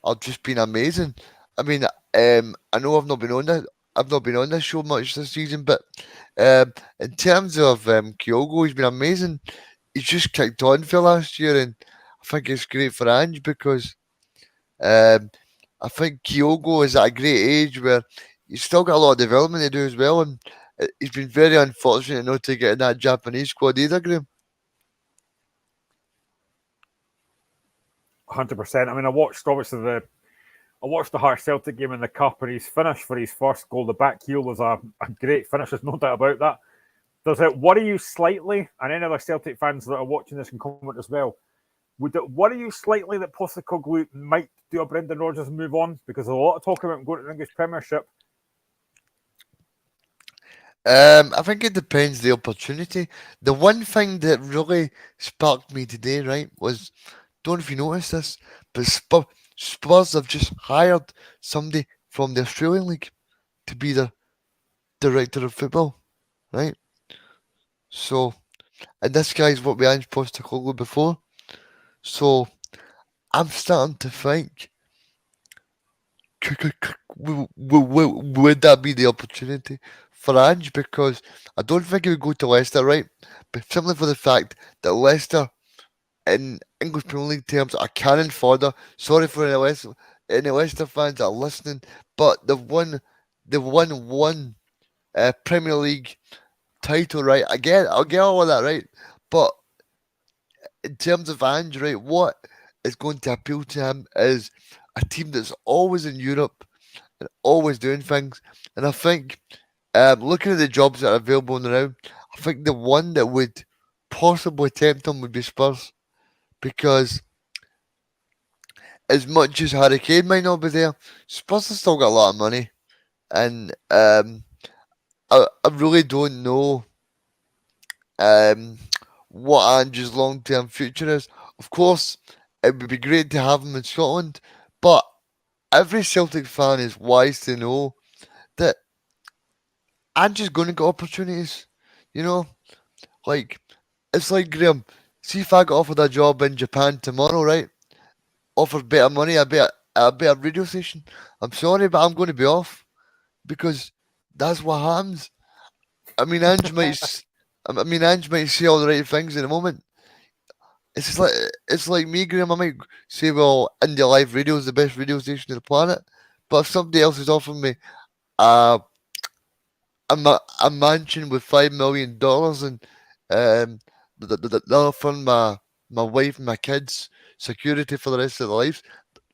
have just been amazing. I mean, I know I've not been on this show much this season, but in terms of Kyogo, he's been amazing. He's just kicked on for last year, and I think it's great for Ange because I think Kyogo is at a great age where he's still got a lot of development to do as well, and he's been very unfortunate not to get in that Japanese squad either, Graham. 100%. I mean, I watched the Hearts Celtic game in the Cup, and his finish for his first goal, the back heel, was a great finish. There's no doubt about that. Does it worry you slightly, and any other Celtic fans that are watching this can comment as well, would it worry you slightly that Postecoglou might do a Brendan Rodgers move on? Because there's a lot of talk about him going to the English Premiership. I think it depends the opportunity. The one thing that really sparked me today, right, was, don't know if you noticed this, but Spurs have just hired somebody from the Australian League to be the director of football, right? So, and this guy's worked with Ange Postecoglou before. So, I'm starting to think, would that be the opportunity for Ange? Because I don't think he would go to Leicester, right? But simply for the fact that Leicester, in English Premier League terms, are cannon fodder. Sorry for any Leicester fans that are listening, but they've won one Premier League title, right? I'll get all of that, right? But in terms of Ange, right, what is going to appeal to him is a team that's always in Europe and always doing things. And I think, looking at the jobs that are available now, I think the one that would possibly tempt him would be Spurs. Because as much as Harry Kane might not be there, Spurs have still got a lot of money. And I really don't know what Ange's long-term future is. Of course, it would be great to have him in Scotland, but every Celtic fan is wise to know that Ange's going to get opportunities. You know, like, it's like, Graham, see if I got offered a job in Japan tomorrow, right? Offered better money, a better radio station. I'm sorry, but I'm going to be off because that's what happens. I mean, Ange might I mean, Ange might say all the right things in the moment. It's like me, Graham. I might say, well, Indie Live Radio is the best radio station on the planet, but if somebody else is offering me uh, a mansion with $5 million and they're offering my wife and my kids security for the rest of their lives,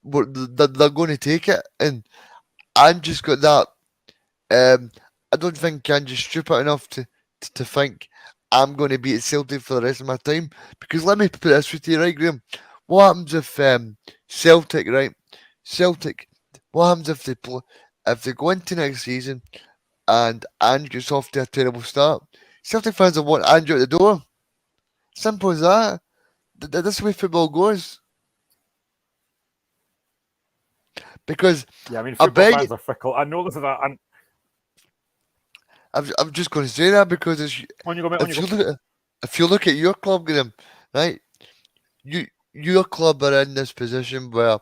they're going to take it. And Ange's got that. I don't think Ange's stupid enough to think I'm going to be at Celtic for the rest of my time. Because let me put this with you, right, Graham? What happens if Celtic, right? Celtic. What happens if they go into next season and Ange gets off to a terrible start? Celtic fans will want Ange out the door. Simple as that. That's the way football goes. Because Yeah, I mean, I football bet fans are fickle. I know this is a. I'm just going to say that because On you go, mate. On you go. if you look at your club, Graham, right? Your club are in this position where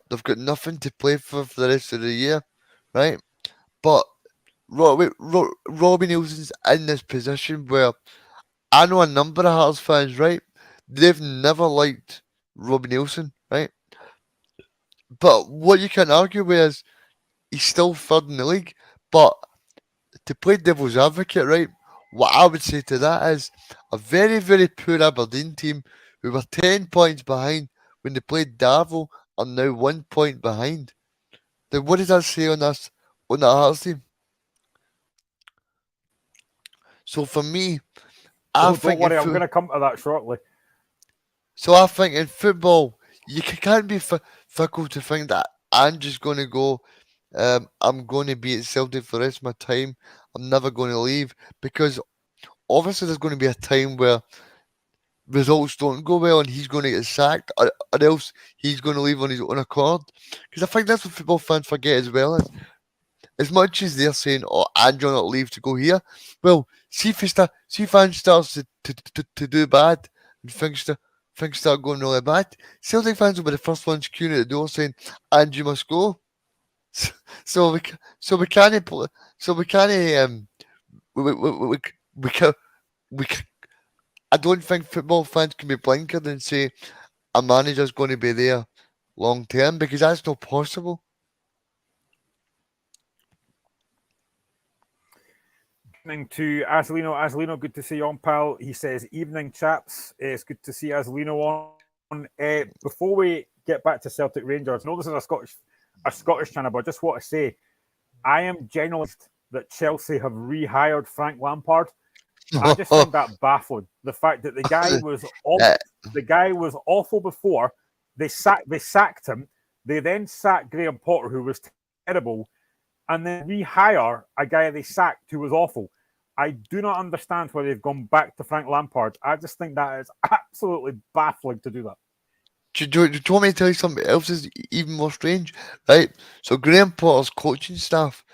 they've got nothing to play for the rest of the year, right? But Robbie Nielsen's in this position where I know a number of Hearts fans, right? They've never liked Robbie Nielsen, right? But what you can argue with is he's still third in the league. But to play devil's advocate, right? What I would say to that is a very, very poor Aberdeen team who were 10 points behind when they played Darvel are now 1 point behind. Then what does that say on us, on the Hearts team? So for me, Don't worry, I'm going to come to that shortly. So I think in football, you can't be fickle to think that I'm just going to go. I'm going to be at Celtic for the rest of my time. I'm never going to leave because obviously there's going to be a time where results don't go well and he's going to get sacked or else he's going to leave on his own accord. Because I think that's what football fans forget as well. As much as they're saying, "Oh, Andrew not leave to go here," well, see if fans starts to do bad and things start going really bad. Celtic fans will be the first ones queuing at the door saying, "Andrew must go." So we can't we can't we can we can, I don't think football fans can be blinkered and say a manager's going to be there long term because that's not possible. Evening to Azalino. Azalino, good to see you on, pal. He says, evening, chaps. It's good to see Azalino on. Before we get back to Celtic Rangers, I know this is a Scottish channel, but I just want to say, I am genuinely that Chelsea have rehired Frank Lampard. I just find that baffling. The fact that the guy was awful before. They sacked him. They then sacked Graham Potter, who was terrible, and then rehire a guy they sacked who was awful. I do not understand why they've gone back to Frank Lampard. I just think that is absolutely baffling to do that. Do you want me to tell you something else is even more strange? Right. So Graham Potter's coaching staff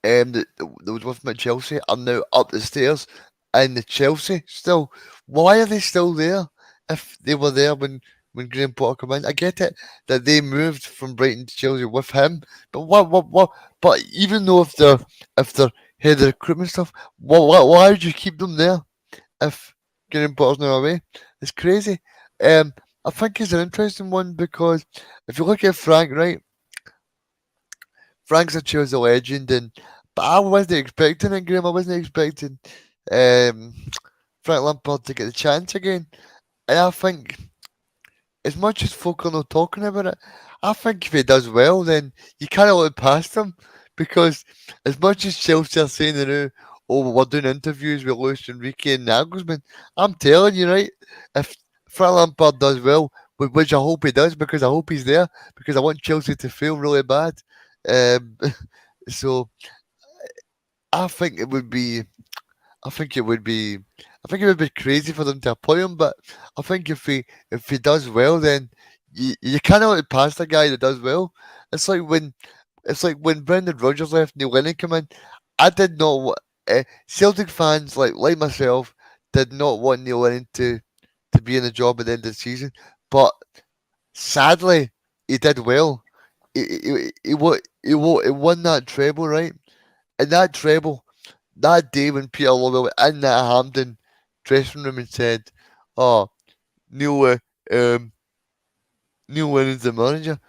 that was with him at Chelsea are now up the stairs in the Chelsea still. Why are they still there if they were there when Graham Potter came in? I get it that they moved from Brighton to Chelsea with him, but what? But even though if they're head of recruitment stuff, why would you keep them there if Graham Potter's now away? It's crazy. I think it's an interesting one because if you look at Frank, right? Frank's a Chelsea legend, but I wasn't expecting it, Graham. I wasn't expecting Frank Lampard to get the chance again. And I think, as much as folk are not talking about it, I think if he does well, then you can't look past him. Because as much as Chelsea are saying, oh, we're doing interviews with Luis Enrique and Nagelsmann, I'm telling you, right, if Frank Lampard does well, which I hope he does, because I hope he's there, because I want Chelsea to fail really bad. So I think it would be crazy for them to appoint him, but I think if he does well, then you cannot let past a guy that does well. It's like when Brendan Rodgers left, Neil Lennon came in. I did not want Celtic fans like myself did not want Neil Lennon to be in the job at the end of the season, but sadly he did well. He won that treble, right? And that treble, that day when Peter Lawwell in that Hampden dressing room and said, "Oh, Neil, Neil Lennon's the manager."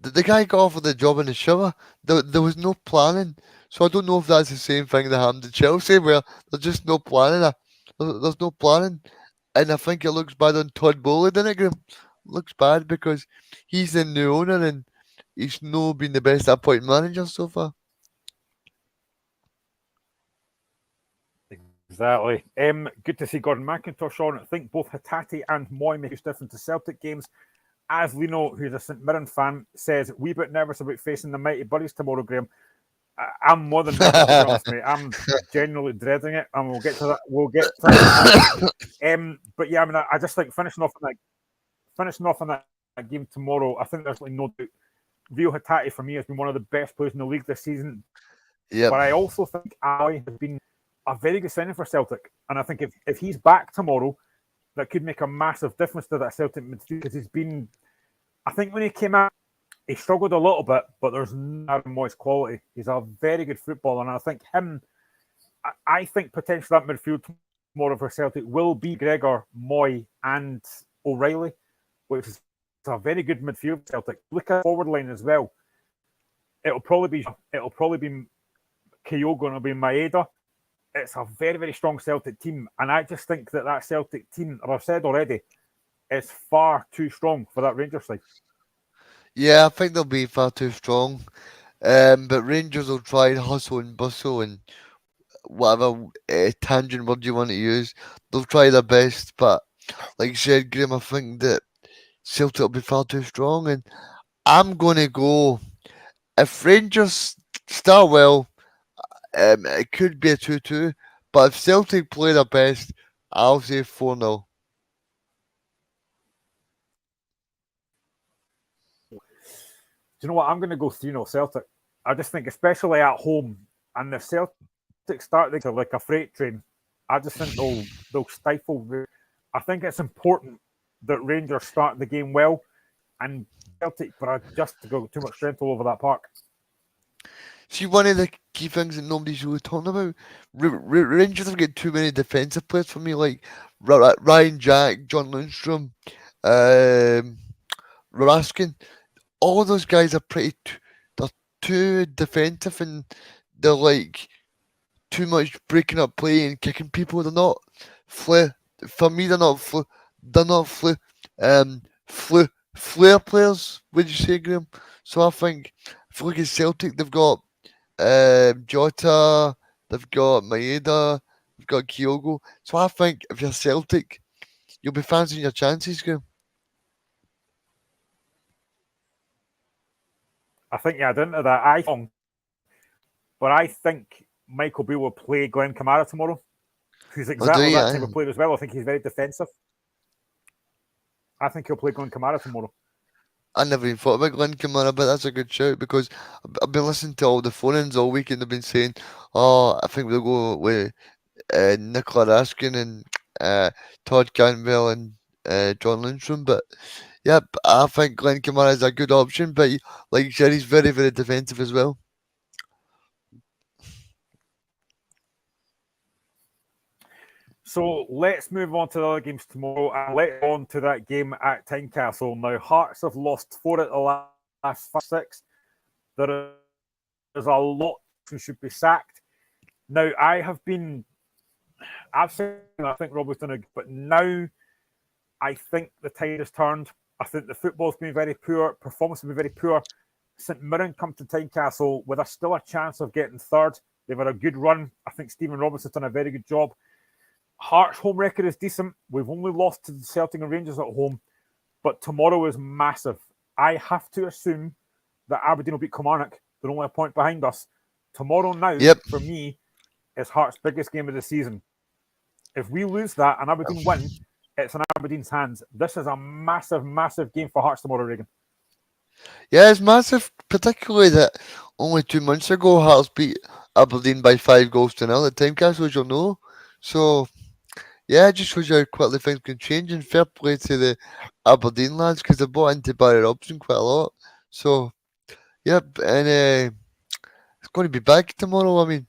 The guy got offered the job in the shower. There was no planning. So I don't know if that's the same thing that happened to Chelsea, where there's just no planning. There's no planning. And I think it looks bad on Todd Bowley, doesn't it, Graham? Looks bad because he's the new owner and he's no been the best appointed manager so far. Exactly. Good to see Gordon McIntosh on. I think both Hatate and Moy make a difference to Celtic games. As Lino, who's a St Mirren fan, says, "Wee bit nervous about facing the mighty buddies tomorrow, Graham." I'm more than nervous, to be honest, mate. I'm genuinely dreading it, and we'll get to that. We'll get to that. But yeah, I mean, I just think finishing off on that game tomorrow, I think there's like no doubt. Rio Hatate for me has been one of the best players in the league this season. Yep. But I also think Ali has been a very good signing for Celtic, and I think if he's back tomorrow, that could make a massive difference to that Celtic midfield because he's been. I think when he came out, he struggled a little bit, but there's no Moy's quality. He's a very good footballer, and I think I think potentially that midfield tomorrow for Celtic will be Gregor, Moy, and O'Reilly, which is a very good midfield for Celtic. Look at the forward line as well. It'll probably be Kyogo and it'll be Maeda. It's a very, very strong Celtic team, and I just think that Celtic team, as I've said already, is far too strong for that Rangers side. Yeah, I think they'll be far too strong. But Rangers will try and hustle and bustle and whatever tangent word you want to use. They'll try their best, but like you said, Graham, I think that Celtic will be far too strong, and I'm going to go. If Rangers start well, it could be a 2-2, but if Celtic play their best, I'll say 4-0. Do you know what? I'm going to go 3-0 Celtic. I just think, especially at home, and the Celtic start like a freight train, I just think they'll stifle. I think it's important that Rangers start the game well, and Celtic, but just to go too much strength all over that park. See, one of the key things that nobody's really talking about, Rangers have got too many defensive players for me, like Ryan Jack, John Lundstrom, Raskin. All of those guys are they're too defensive and they're like too much breaking up play and kicking people. They're not flair. For me, they're not flair players. Would you say, Graham? So I think if you look at Celtic, they've got Jota, they've got Maeda, they've got Kyogo. So I think if you're Celtic, you'll be fancying your chances, Graham. I think you add into that. But I think Michael Beale will play Glenn Kamara tomorrow, who's exactly that type of player as well. I think he's very defensive. I think he'll play Glenn Kamara tomorrow. I never even thought about Glenn Kamara, but that's a good shout because I've been listening to all the phone-ins all week and they've been saying, "Oh, I think we'll go with Nicola Raskin and Todd Cantwell and John Lundstrom." But yeah, I think Glenn Kamara is a good option, but like you said, he's very, very defensive as well. So let's move on to the other games tomorrow and let's go on to that game at Tynecastle. Now, Hearts have lost 4 at the last 6. There is a lot who should be sacked. Now, I've said I think Rob was done a good, but now I think the tide has turned. I think the football's been very poor, performance has been very poor. St Mirren come to Tynecastle with still a chance of getting third. They've had a good run. I think Stephen Robinson's done a very good job. Hearts' home record is decent. We've only lost to the Celtic and Rangers at home, but tomorrow is massive. I have to assume that Aberdeen will beat Kilmarnock. They're only a point behind us. Tomorrow now, for me, is Hearts' biggest game of the season. If we lose that and Aberdeen win, it's in Aberdeen's hands. This is a massive, massive game for Hearts tomorrow, Regan. Yeah, it's massive, particularly that only 2 months ago Hearts beat Aberdeen by 5-0 at Tynecastle, as you'll know. So, yeah, it just shows you how quickly things can change, and fair play to the Aberdeen lads because they bought into Barry Robson quite a lot. So, yep, and it's going to be big tomorrow. I mean,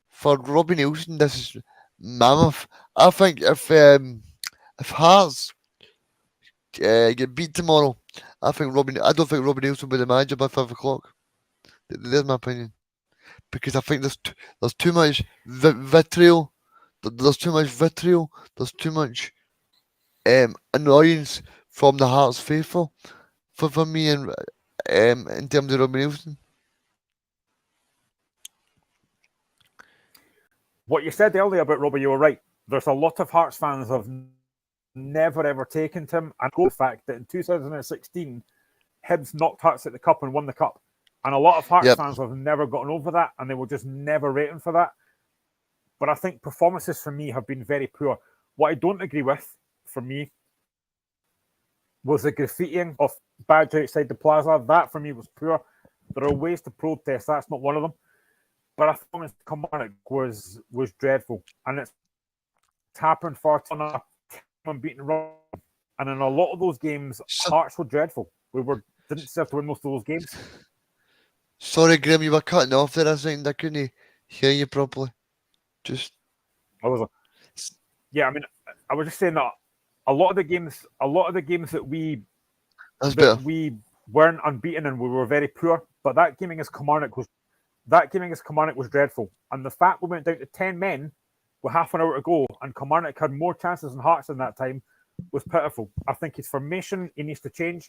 for Robbie Nielsen, this is mammoth. I think if Hearts get beat tomorrow, I don't think Robbie Neilson will be the manager by 5 o'clock. There's my opinion, because I think there's too much vitriol. There's too much vitriol. There's too much annoyance from the Hearts faithful for me, and in terms of Robbie Neilson. What you said earlier about Robbie, you were right. There's a lot of Hearts fans have never ever taken to him, and the fact that in 2016, Hibs knocked Hearts at the cup and won the cup. And a lot of Hearts fans have never gotten over that, and they will just never rate him for that. But I think performances for me have been very poor. What I don't agree with, for me, was the graffitiing of badge outside the plaza. That for me was poor. There are ways to protest. That's not one of them. But I thought Kilmarnock was dreadful, and it's happened far too often. Unbeaten run, and in a lot of those games, Hearts were dreadful. We didn't deserve to win most of those games. Sorry, Graham, you were cutting off there. I think I couldn't hear you properly. I was just saying that a lot of the games that we weren't unbeaten and we were very poor. But that game against Kilmarnock was dreadful. And the fact we went down to 10 men with half an hour to go, and Kilmarnock had more chances than Hearts in that time, was pitiful. I think his formation needs to change.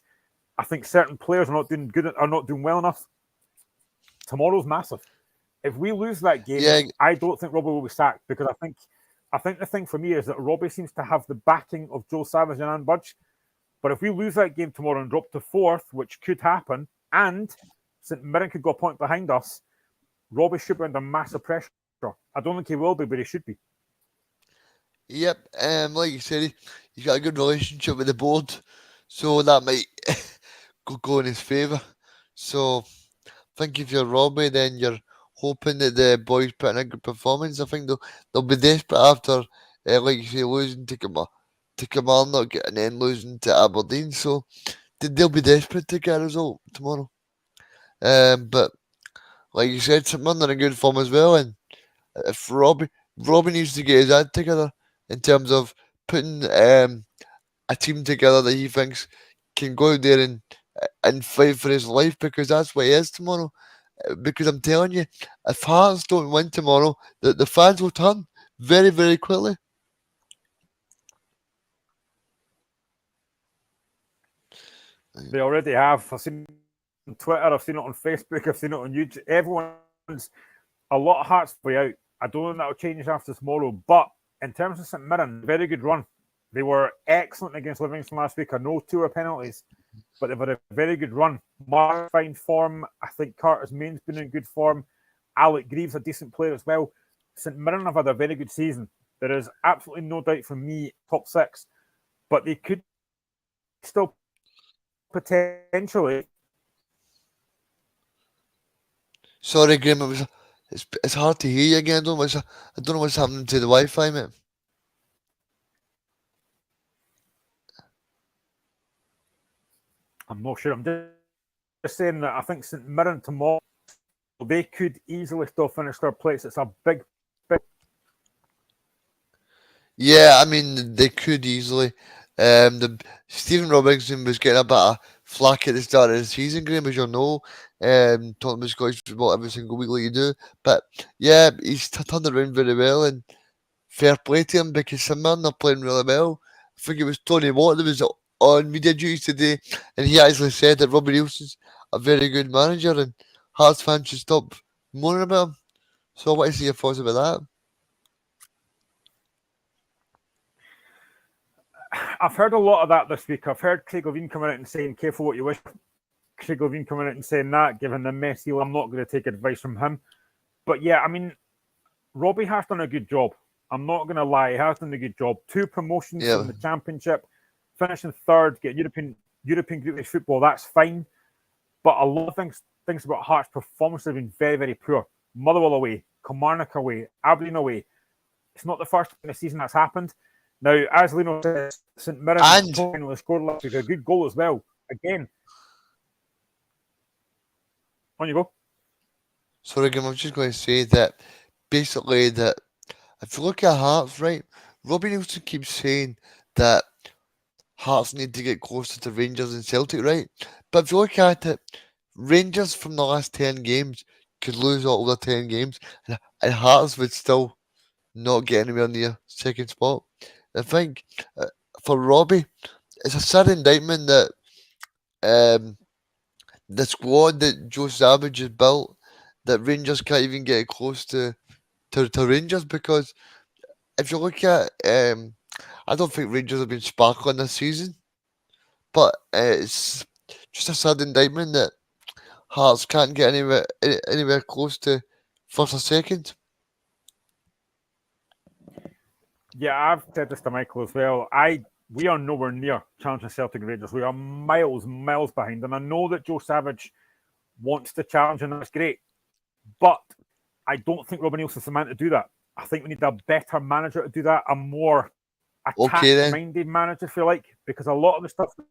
I think certain players are not doing well enough. Tomorrow's massive. If we lose that game, I don't think Robbie will be sacked, because I think the thing for me is that Robbie seems to have the backing of Joe Savage and Anne Budge. But if we lose that game tomorrow and drop to 4th, which could happen, and St Mirren could go a point behind us, Robbie should be under massive pressure. I don't think he will be, but he should be. Yep, like you said, he's got a good relationship with the board, so that might go in his favour. So, I think if you're Robbie, then you're hoping that the boys put in a good performance. I think they'll be desperate after, like you say, losing to Kilmarnock and then losing to Aberdeen. So, they'll be desperate to get a result tomorrow. But like you said, St Mirren are in good form as well, and if Robbie needs to get his act together in terms of putting a team together that he thinks can go out there and fight for his life, because that's what he is tomorrow. Because I'm telling you, if Hearts don't win tomorrow, the fans will turn very, very quickly. They already have. I've seen it on Twitter, I've seen it on Facebook, I've seen it on YouTube. Everyone's a lot of Hearts way out. I don't think that'll change after tomorrow. But in terms of St Mirren, very good run. They were excellent against Livingston last week. I know 2 were penalties, but they've had a very good run. Mark fine form. I think Curtis Main's been in good form. Alec Greaves, a decent player as well. St Mirren have had a very good season. There is absolutely no doubt for me top 6, but they could still potentially. Sorry, Graham, it's hard to hear you again. I don't know what's happening to the Wi-Fi, mate. I'm not sure. I'm just saying that I think St Mirren tomorrow, they could easily still finish their place. It's a big. Yeah, I mean, they could easily. Stephen Robinson was getting a bit of flack at the start of the season, Graham, as you'll know, talking about Scottish football every single week like you do. But yeah, he's turned around very well, and fair play to him, because St Mirren are playing really well. I think it was Tony Watt that was on media duties today, and he actually said that Robbie Nielsen's a very good manager, and Hearts fans should stop moaning about him. So I want to see your thoughts about that. I've heard a lot of that this week. I've heard Craig Levein coming out and saying, careful what you wish. Craig Levein coming out and saying that, given the mess I'm not going to take advice from him. But yeah, I mean, Robbie has done a good job. I'm not going to lie. He has done a good job. 2 promotions in the Championship, finishing 3rd, getting European group football, that's fine. But a lot of things about Hearts' performance have been very, very poor. Motherwell away, Kilmarnock away, Aberdeen away. It's not the first time this season that's happened. Now, as Lino says, St Mirren scored last week, a good goal as well. Again. On you go. Sorry, Graham, I was just going to say that basically that if you look at Hearts, right, Robbie Nielsen keeps saying that Hearts need to get closer to Rangers and Celtic, right? But if you look at it, Rangers from the last 10 games could lose all the 10 games, and Hearts would still not get anywhere near second spot. I think for Robbie, it's a sad indictment that the squad that Joe Savage has built, that Rangers can't even get close to Rangers, because if you look at, I don't think Rangers have been sparkling this season, but it's just a sad indictment that Hearts can't get anywhere close to first or second. Yeah, I've said this to Michael as well. We are nowhere near challenging Celtic and Rangers. We are miles behind. And I know that Joe Savage wants to challenge, and that's great. But I don't think Robbie Nielsen's the man to do that. I think we need a better manager to do that, a more attack-minded manager, if you like, because a lot of the stuff that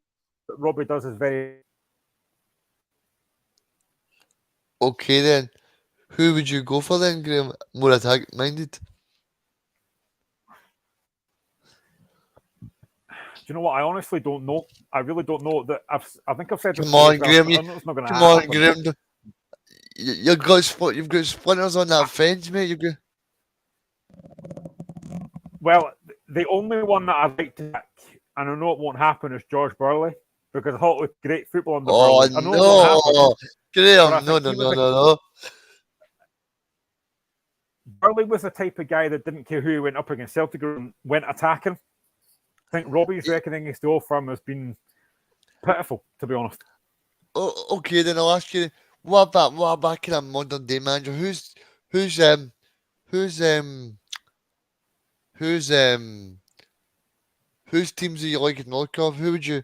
Robbie does is very... Okay, then. Who would you go for then, Graham? More attack-minded? Do you know what? I honestly don't know. I really don't know. I think I've said this. Come on, Graham. Come on, Graham. You've got splinters on that fence, mate. You've got... Well, the only one that I'd like to pick, and I know it won't happen, is George Burley, because I thought it was great football on the Burley. I know it won't happen, Graham, no. Burley was the type of guy that didn't care who he went up against. Celtic and went attacking. I think Robbie's reckoning his old firm has been pitiful, to be honest. Oh, okay, then I'll ask you, what about kind of modern day manager? Whose teams are you like to knock off? Who would you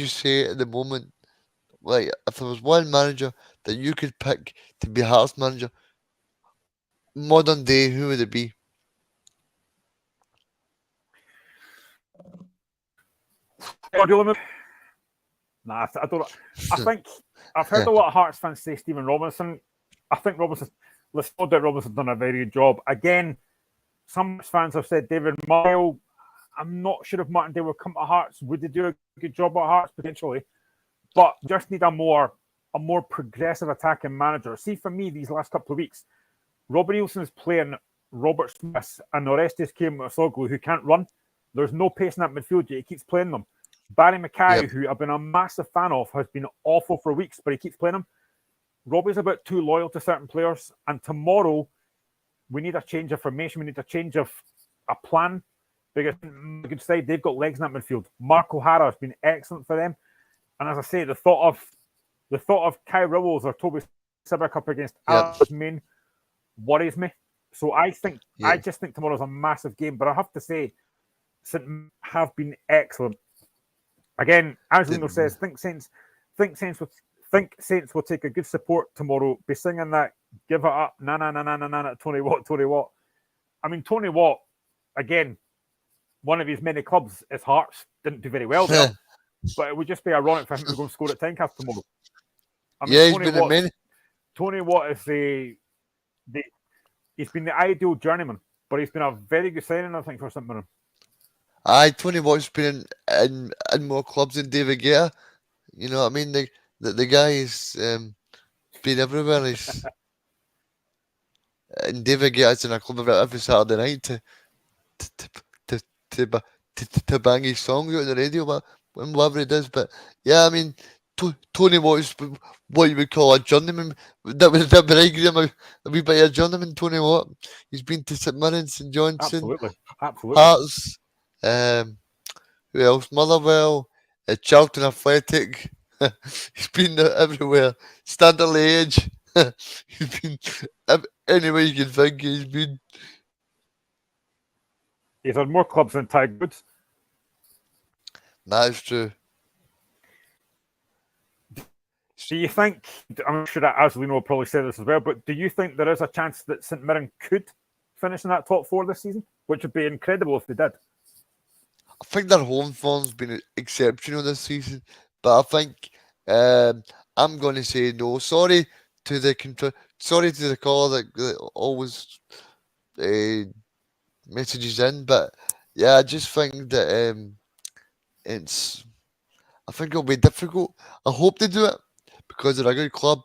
say at the moment? Like, if there was one manager that you could pick to be Hearts manager, modern day, who would it be? Nah, I don't. I think I've heard a lot of Hearts fans say Stephen Robinson. I think let's no doubt Robinson's done a very good job. Again, some fans have said David Martindale. I'm not sure if Martindale will come to Hearts. Would they do a good job at Hearts potentially? But just need a more progressive attacking manager. See, for me, these last couple of weeks, Robbie Nielsen's playing Robert Smith and Orestes Kosoglu, who can't run. There's no pace in that midfield yet. He keeps playing them. Barry Mackay, who I've been a massive fan of, has been awful for weeks, but he keeps playing him. Robbie's a bit too loyal to certain players. And tomorrow, we need a change of formation. We need a change of a plan. Because on the good side, they've got legs in that midfield. Mark O'Hara has been excellent for them. And as I say, the thought of Kai Rowles or Toby Sibbick up against Alex Main worries me. So I just think tomorrow's a massive game. But I have to say, St. have been excellent. Again, as Lino says, think Saints will take a good support tomorrow. Be singing that "Give It Up," na na na na na na. Tony Watt. I mean, Tony Watt, again, one of his many clubs is Hearts. Didn't do very well there, but it would just be ironic for him to go and score at Tynecastle tomorrow. I mean, Tony Watt is he's been the ideal journeyman, but he's been a very good signing, I think, for St. Mirren. Tony Watt's been in more clubs than David Guetta. You know what I mean? The guy is been everywhere. And David Guetta's in a club every Saturday night to bang his songs out on the radio, but whatever he does. But yeah, I mean, Tony Watt's what you would call a journeyman. That would be right, Graham, a wee bit of a journeyman. Tony Watt. He's been to St Mirren, St Johnstone, absolutely. Hearts. Who else? Motherwell, Charlton Athletic. He's been everywhere. Standard Liège. He's been anywhere you can think. He's been. He's had more clubs than Tiger Woods. That is true. Do you think? I'm sure that Aslino will probably say this as well. But do you think there is a chance that St Mirren could finish in that top four this season, which would be incredible if they did? I think their home form's been exceptional this season, but I think I'm going to say no. Sorry to the caller that always messages in, but yeah, I just think that it's. I think it'll be difficult. I hope they do it because they're a good club.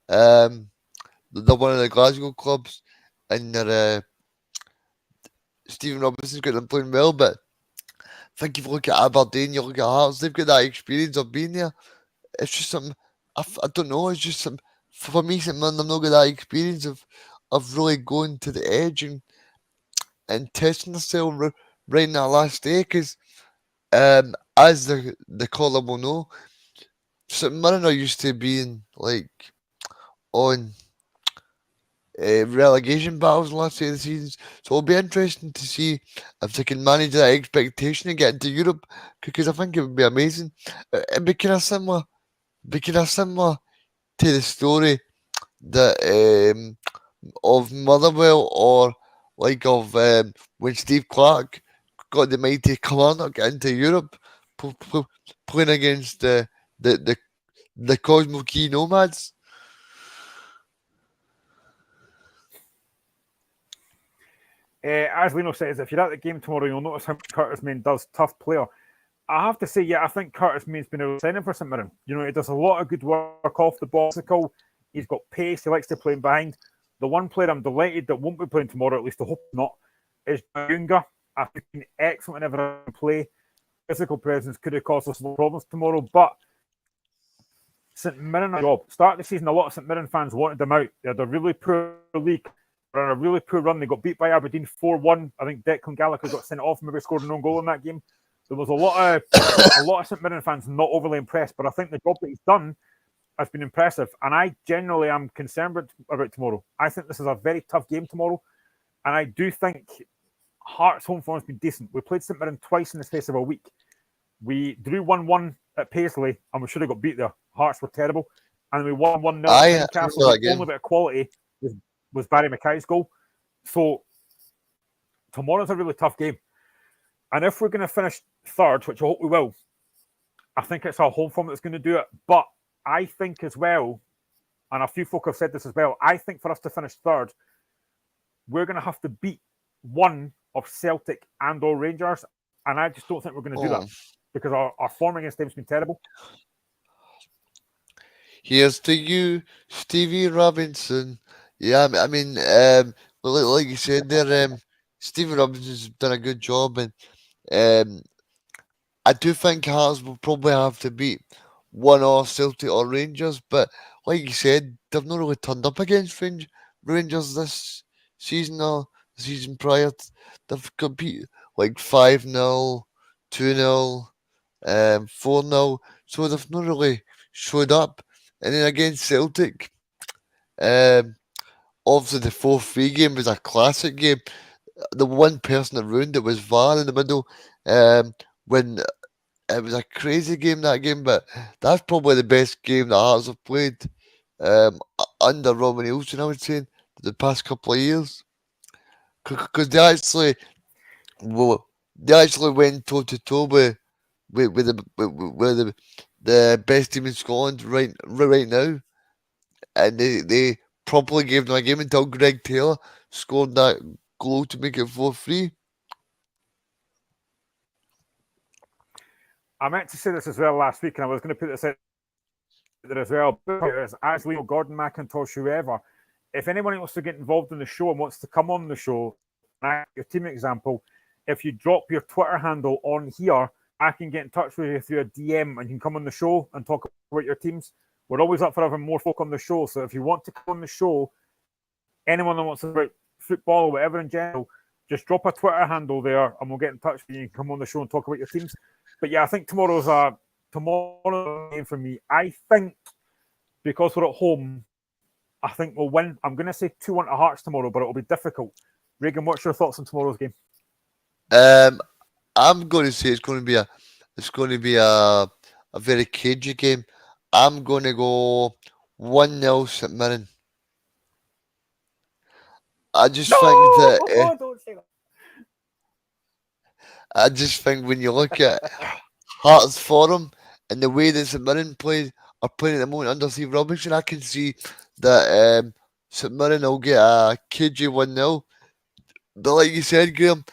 They're one of the Glasgow clubs, and Stephen Robinson's got them playing well. But I think if you look at Aberdeen, you look at Hearts, they've got that experience of being there. It's just something. I don't know. It's just some for me. Something they've not got that experience of really going to the edge and testing themselves right in that last day. Because as the caller will know, St Mirren are used to being like on relegation battles last year of the season. So it'll be interesting to see if they can manage that expectation and get into Europe because I think it would be amazing. It'd be kind of similar, to the story that of Motherwell or like of when Steve Clark got the mighty Kilmarnock into Europe, playing against the Cosmo Key Nomads. As Lino says, if you're at the game tomorrow, you'll notice how much Curtis Main does. Tough player. I have to say, yeah, I think Curtis Main's been outstanding for St Mirren. You know, he does a lot of good work off the ball. He's got pace. He likes to play behind. The one player I'm delighted that won't be playing tomorrow, at least I hope not, is Junga. I think he's been excellent whenever I play. Physical presence could have caused us problems tomorrow, but St Mirren a job. Start of the season, a lot of St Mirren fans wanted them out. They had a really poor league. They're on a really poor run. They got beat by Aberdeen 4-1. I think Declan Gallagher got sent off, maybe scored an own goal in that game. There was a lot of St Mirren fans not overly impressed, but I think the job that he's done has been impressive. And I generally am concerned about tomorrow. I think this is a very tough game tomorrow. And I do think Hearts' home form has been decent. We played St Mirren twice in the space of a week. We drew 1-1 at Paisley, and we should have got beat there. Hearts were terrible. And we won 1-0 at Newcastle. The only bit of quality was Barry Mackay's goal. So tomorrow's a really tough game. And if we're going to finish third, which I hope we will, I think it's our home form that's going to do it. But I think as well, and a few folk have said this as well, I think for us to finish third, we're going to have to beat one of Celtic and or Rangers. And I just don't think we're going to do that because our form against them has been terrible. Here's to you, Stevie Robinson. Yeah, I mean, like you said there, Stevie Robinson's done a good job, and I do think Hearts will probably have to beat one or Celtic or Rangers, but like you said, they've not really turned up against Rangers this season or the season prior. They've got beat like 5-0, 2-0, 4-0, so they've not really showed up. And then against Celtic, obviously the 4-3 game was a classic game. The one person that ruined it was VAR in the middle. When it was a crazy game, that game, but that's probably the best game that Hearts have played under Robin Nielsen, I would say, the past couple of years. Because they actually went toe to toe with the best team in Scotland right now, and they properly gave them a game until Greg Taylor scored that goal to make it 4-3. I meant to say this as well last week, and I was going to put this out there as well. As Leo, Gordon, McIntosh, whoever, if anyone wants to get involved in the show and wants to come on the show, your team example, if you drop your Twitter handle on here, I can get in touch with you through a DM and you can come on the show and talk about your teams. We're always up for having more folk on the show. So if you want to come on the show, anyone that wants to talk about football or whatever in general, just drop a Twitter handle there and we'll get in touch with you and come on the show and talk about your teams. But yeah, I think tomorrow's game for me. I think because we're at home, I think we'll win. I'm going to say 2-1 to Hearts tomorrow, but it'll be difficult. Regan, what's your thoughts on tomorrow's game? I'm going to say it's going to be a very cagey game. I'm going to go 1-0 St Mirren. I just think that. Don't say that. I just think when you look at Hearts' form and the way that St Mirren are playing at the moment under Steve Robinson, I can see that St Mirren will get a cagey 1-0. but like you said, Graham,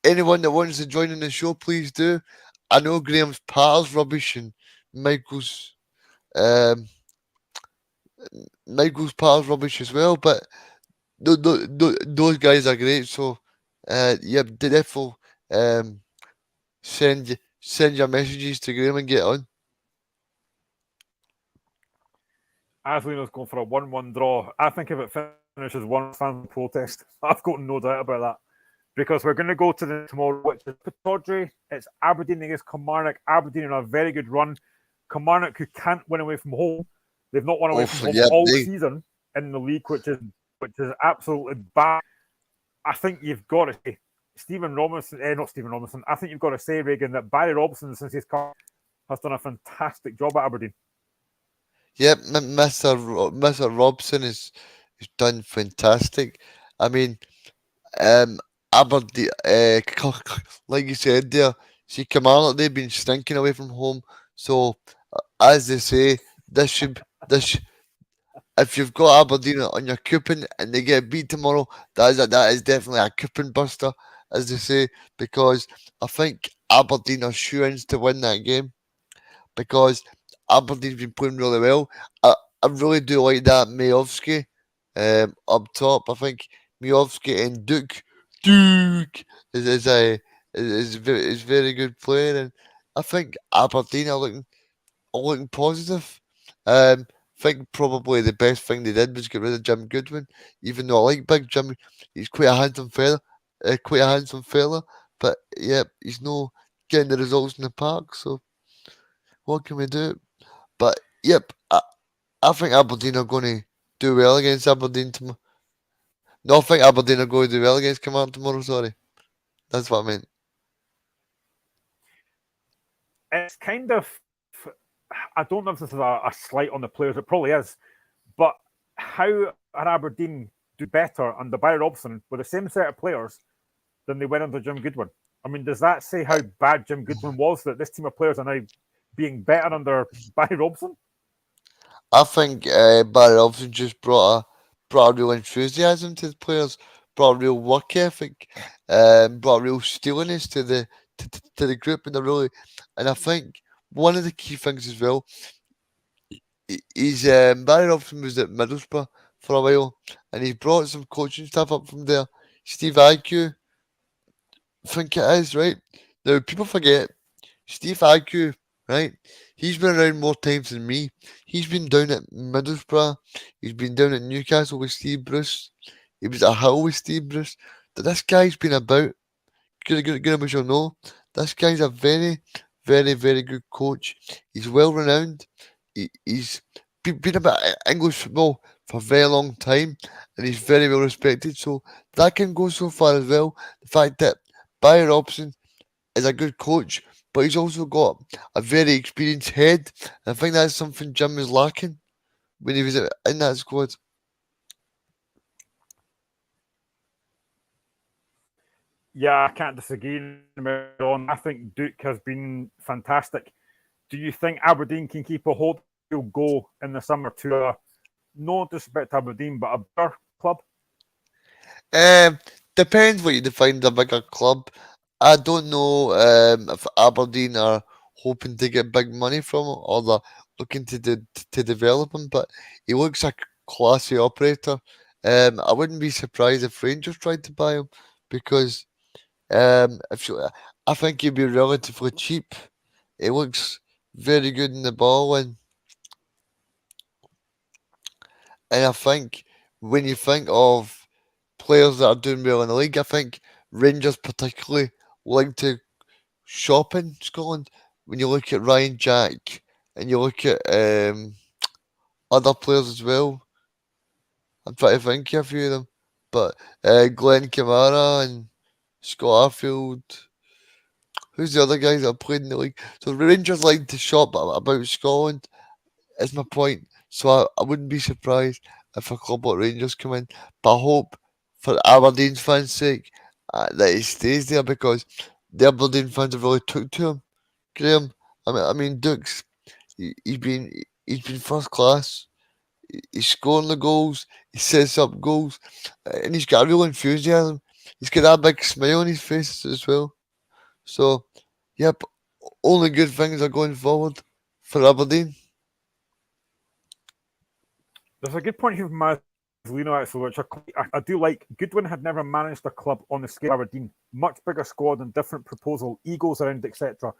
anyone that wants to join in the show, please do. I know Graham's par's rubbish and Michael's um, Michael's par's rubbish as well, but those guys are great. So, yeah, definitely um, send your messages to Graham and get on. Aslino's going for a 1-1 draw. I think if it finishes 1 fan protest, I've got no doubt about that. Because we're going to go to the tomorrow, which is Pittodrie. It's Aberdeen against Kilmarnock. Aberdeen on a very good run. Kilmarnock, who can't win away from home. They've not won away from home all season in the league, which is absolutely bad. I think you've got to say, not Stephen Robinson. I think you've got to say, Reagan, that Barry Robson, since he's come, has done a fantastic job at Aberdeen. Yep, Mr. Robson is done fantastic. I mean, Aberdeen, like you said there, see, Kilmarnock, they've been stinking away from home. So, as they say, this. If you've got Aberdeen on your coupon and they get beat tomorrow, that is definitely a coupon buster, as they say, because I think Aberdeen are shoo-ins to win that game because Aberdeen's been playing really well. I really do like that Majowski up top. I think Majowski and Duke is very good player, and I think Aberdeen are looking positive. I think probably the best thing they did was get rid of Jim Goodwin, even though I like Big Jim. He's quite a handsome fella, but yeah, he's no getting the results in the park. So what can we do? But yep, I think Aberdeen are going to do well against Aberdeen tomorrow. No, I think Aberdeen are going to do well against Command tomorrow. Sorry, that's what I meant. It's kind of, I don't know if this is a slight on the players. It probably is, but how are Aberdeen do better under Barry Robson with the same set of players than they went under Jim Goodwin? I mean, does that say how bad Jim Goodwin was that this team of players are now being better under Barry Robson? I think Barry Robson just brought a real enthusiasm to the players, brought a real work ethic, brought real steeliness to the group, and I think one of the key things as well is Barry Robson was at Middlesbrough for a while, and he brought some coaching staff up from there. Steve IQ, I think it is, right? Now people forget Steve IQ, right? He's been around more times than me. He's been down at Middlesbrough. He's been down at Newcastle with Steve Bruce. He was at Hull with Steve Bruce. This guy's been about. Good, you'll know. This guy's a very, very, very good coach. He's well renowned. He's been about English football for a very long time, and he's very well respected. So that can go so far as well. The fact that Barry Robson is a good coach, but he's also got a very experienced head. And I think that's something Jim was lacking when he was in that squad. Yeah, I can't disagree on. I think Duke has been fantastic. Do you think Aberdeen can keep a hold? He'll go in the summer to no disrespect to Aberdeen, but a bigger club? Depends what you define as a bigger club. I don't know if Aberdeen are hoping to get big money from him or they're looking to develop him, but he looks a classy operator. I wouldn't be surprised if Rangers tried to buy him because I think he'd be relatively cheap. He looks very good in the ball, and I think when you think of players that are doing well in the league, I think Rangers particularly like to shop in Scotland. When you look at Ryan Jack and you look at other players as well, I'm trying to think of a few of them, but Glenn Kamara and Scott Arfield. Who's the other guys that have played in the league? So Rangers like to shop about Scotland, is my point. So I wouldn't be surprised if a club like Rangers come in. But I hope, for Aberdeen's fans' sake, that he stays there because the Aberdeen fans have really took to him. Graham, I mean Dukes, he's been first class. He's scoring the goals, he sets up goals, and he's got a real enthusiasm. He's got that big smile on his face as well. So, yep, only good things are going forward for Aberdeen. There's a good point here from Mazzolino, actually, which I do like. Goodwin had never managed a club on the scale of Aberdeen. Much bigger squad and different proposal, egos around, etc.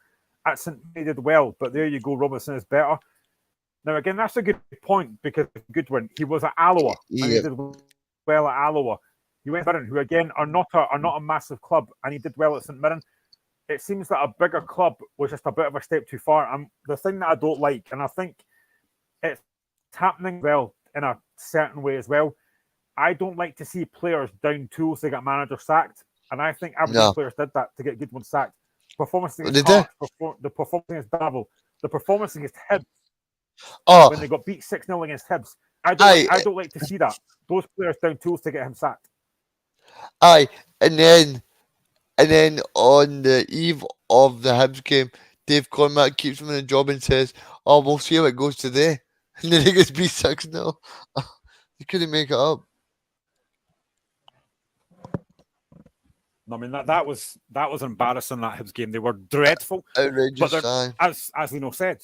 At St. Mary did well, but there you go, Robinson is better. Now, again, that's a good point because Goodwin, he was at Alloa, and he did well at Alloa. He went to Mirren, who, again, are not a massive club, and he did well at St. Mirren. It seems that a bigger club was just a bit of a step too far. And the thing that I don't like, and I think it's happening well in a certain way as well, I don't like to see players down tools to get manager sacked. And I think Aberdeen players did that to get Goodwin sacked. Performance against Hearts, the performance against Davil, the performance against Hibs, when they got beat 6-0 against Hibs. I don't like to see that. Those players down tools to get him sacked. Aye, and then on the eve of the Hibs game, Dave Cormack keeps him in the job and says, "Oh, we'll see how it goes today." And then he gets beat 6-0. He couldn't make it up. I mean that was embarrassing, that Hibs game. They were dreadful. Outrageous. But as Lino said,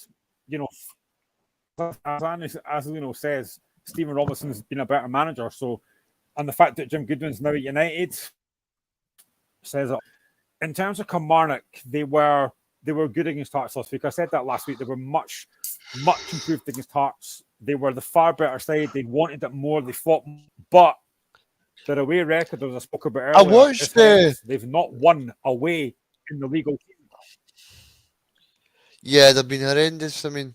as Lino says, Stephen Robinson's been a better manager. So, and the fact that Jim Goodwin's now at United says it. In terms of Kilmarnock, they were good against Hearts last week. I said that last week. They were much improved against Hearts. They were the far better side. They wanted it more. They fought, but their away record, as I spoke about earlier, I watched they've not won away in the league. Yeah, they've been horrendous. I mean,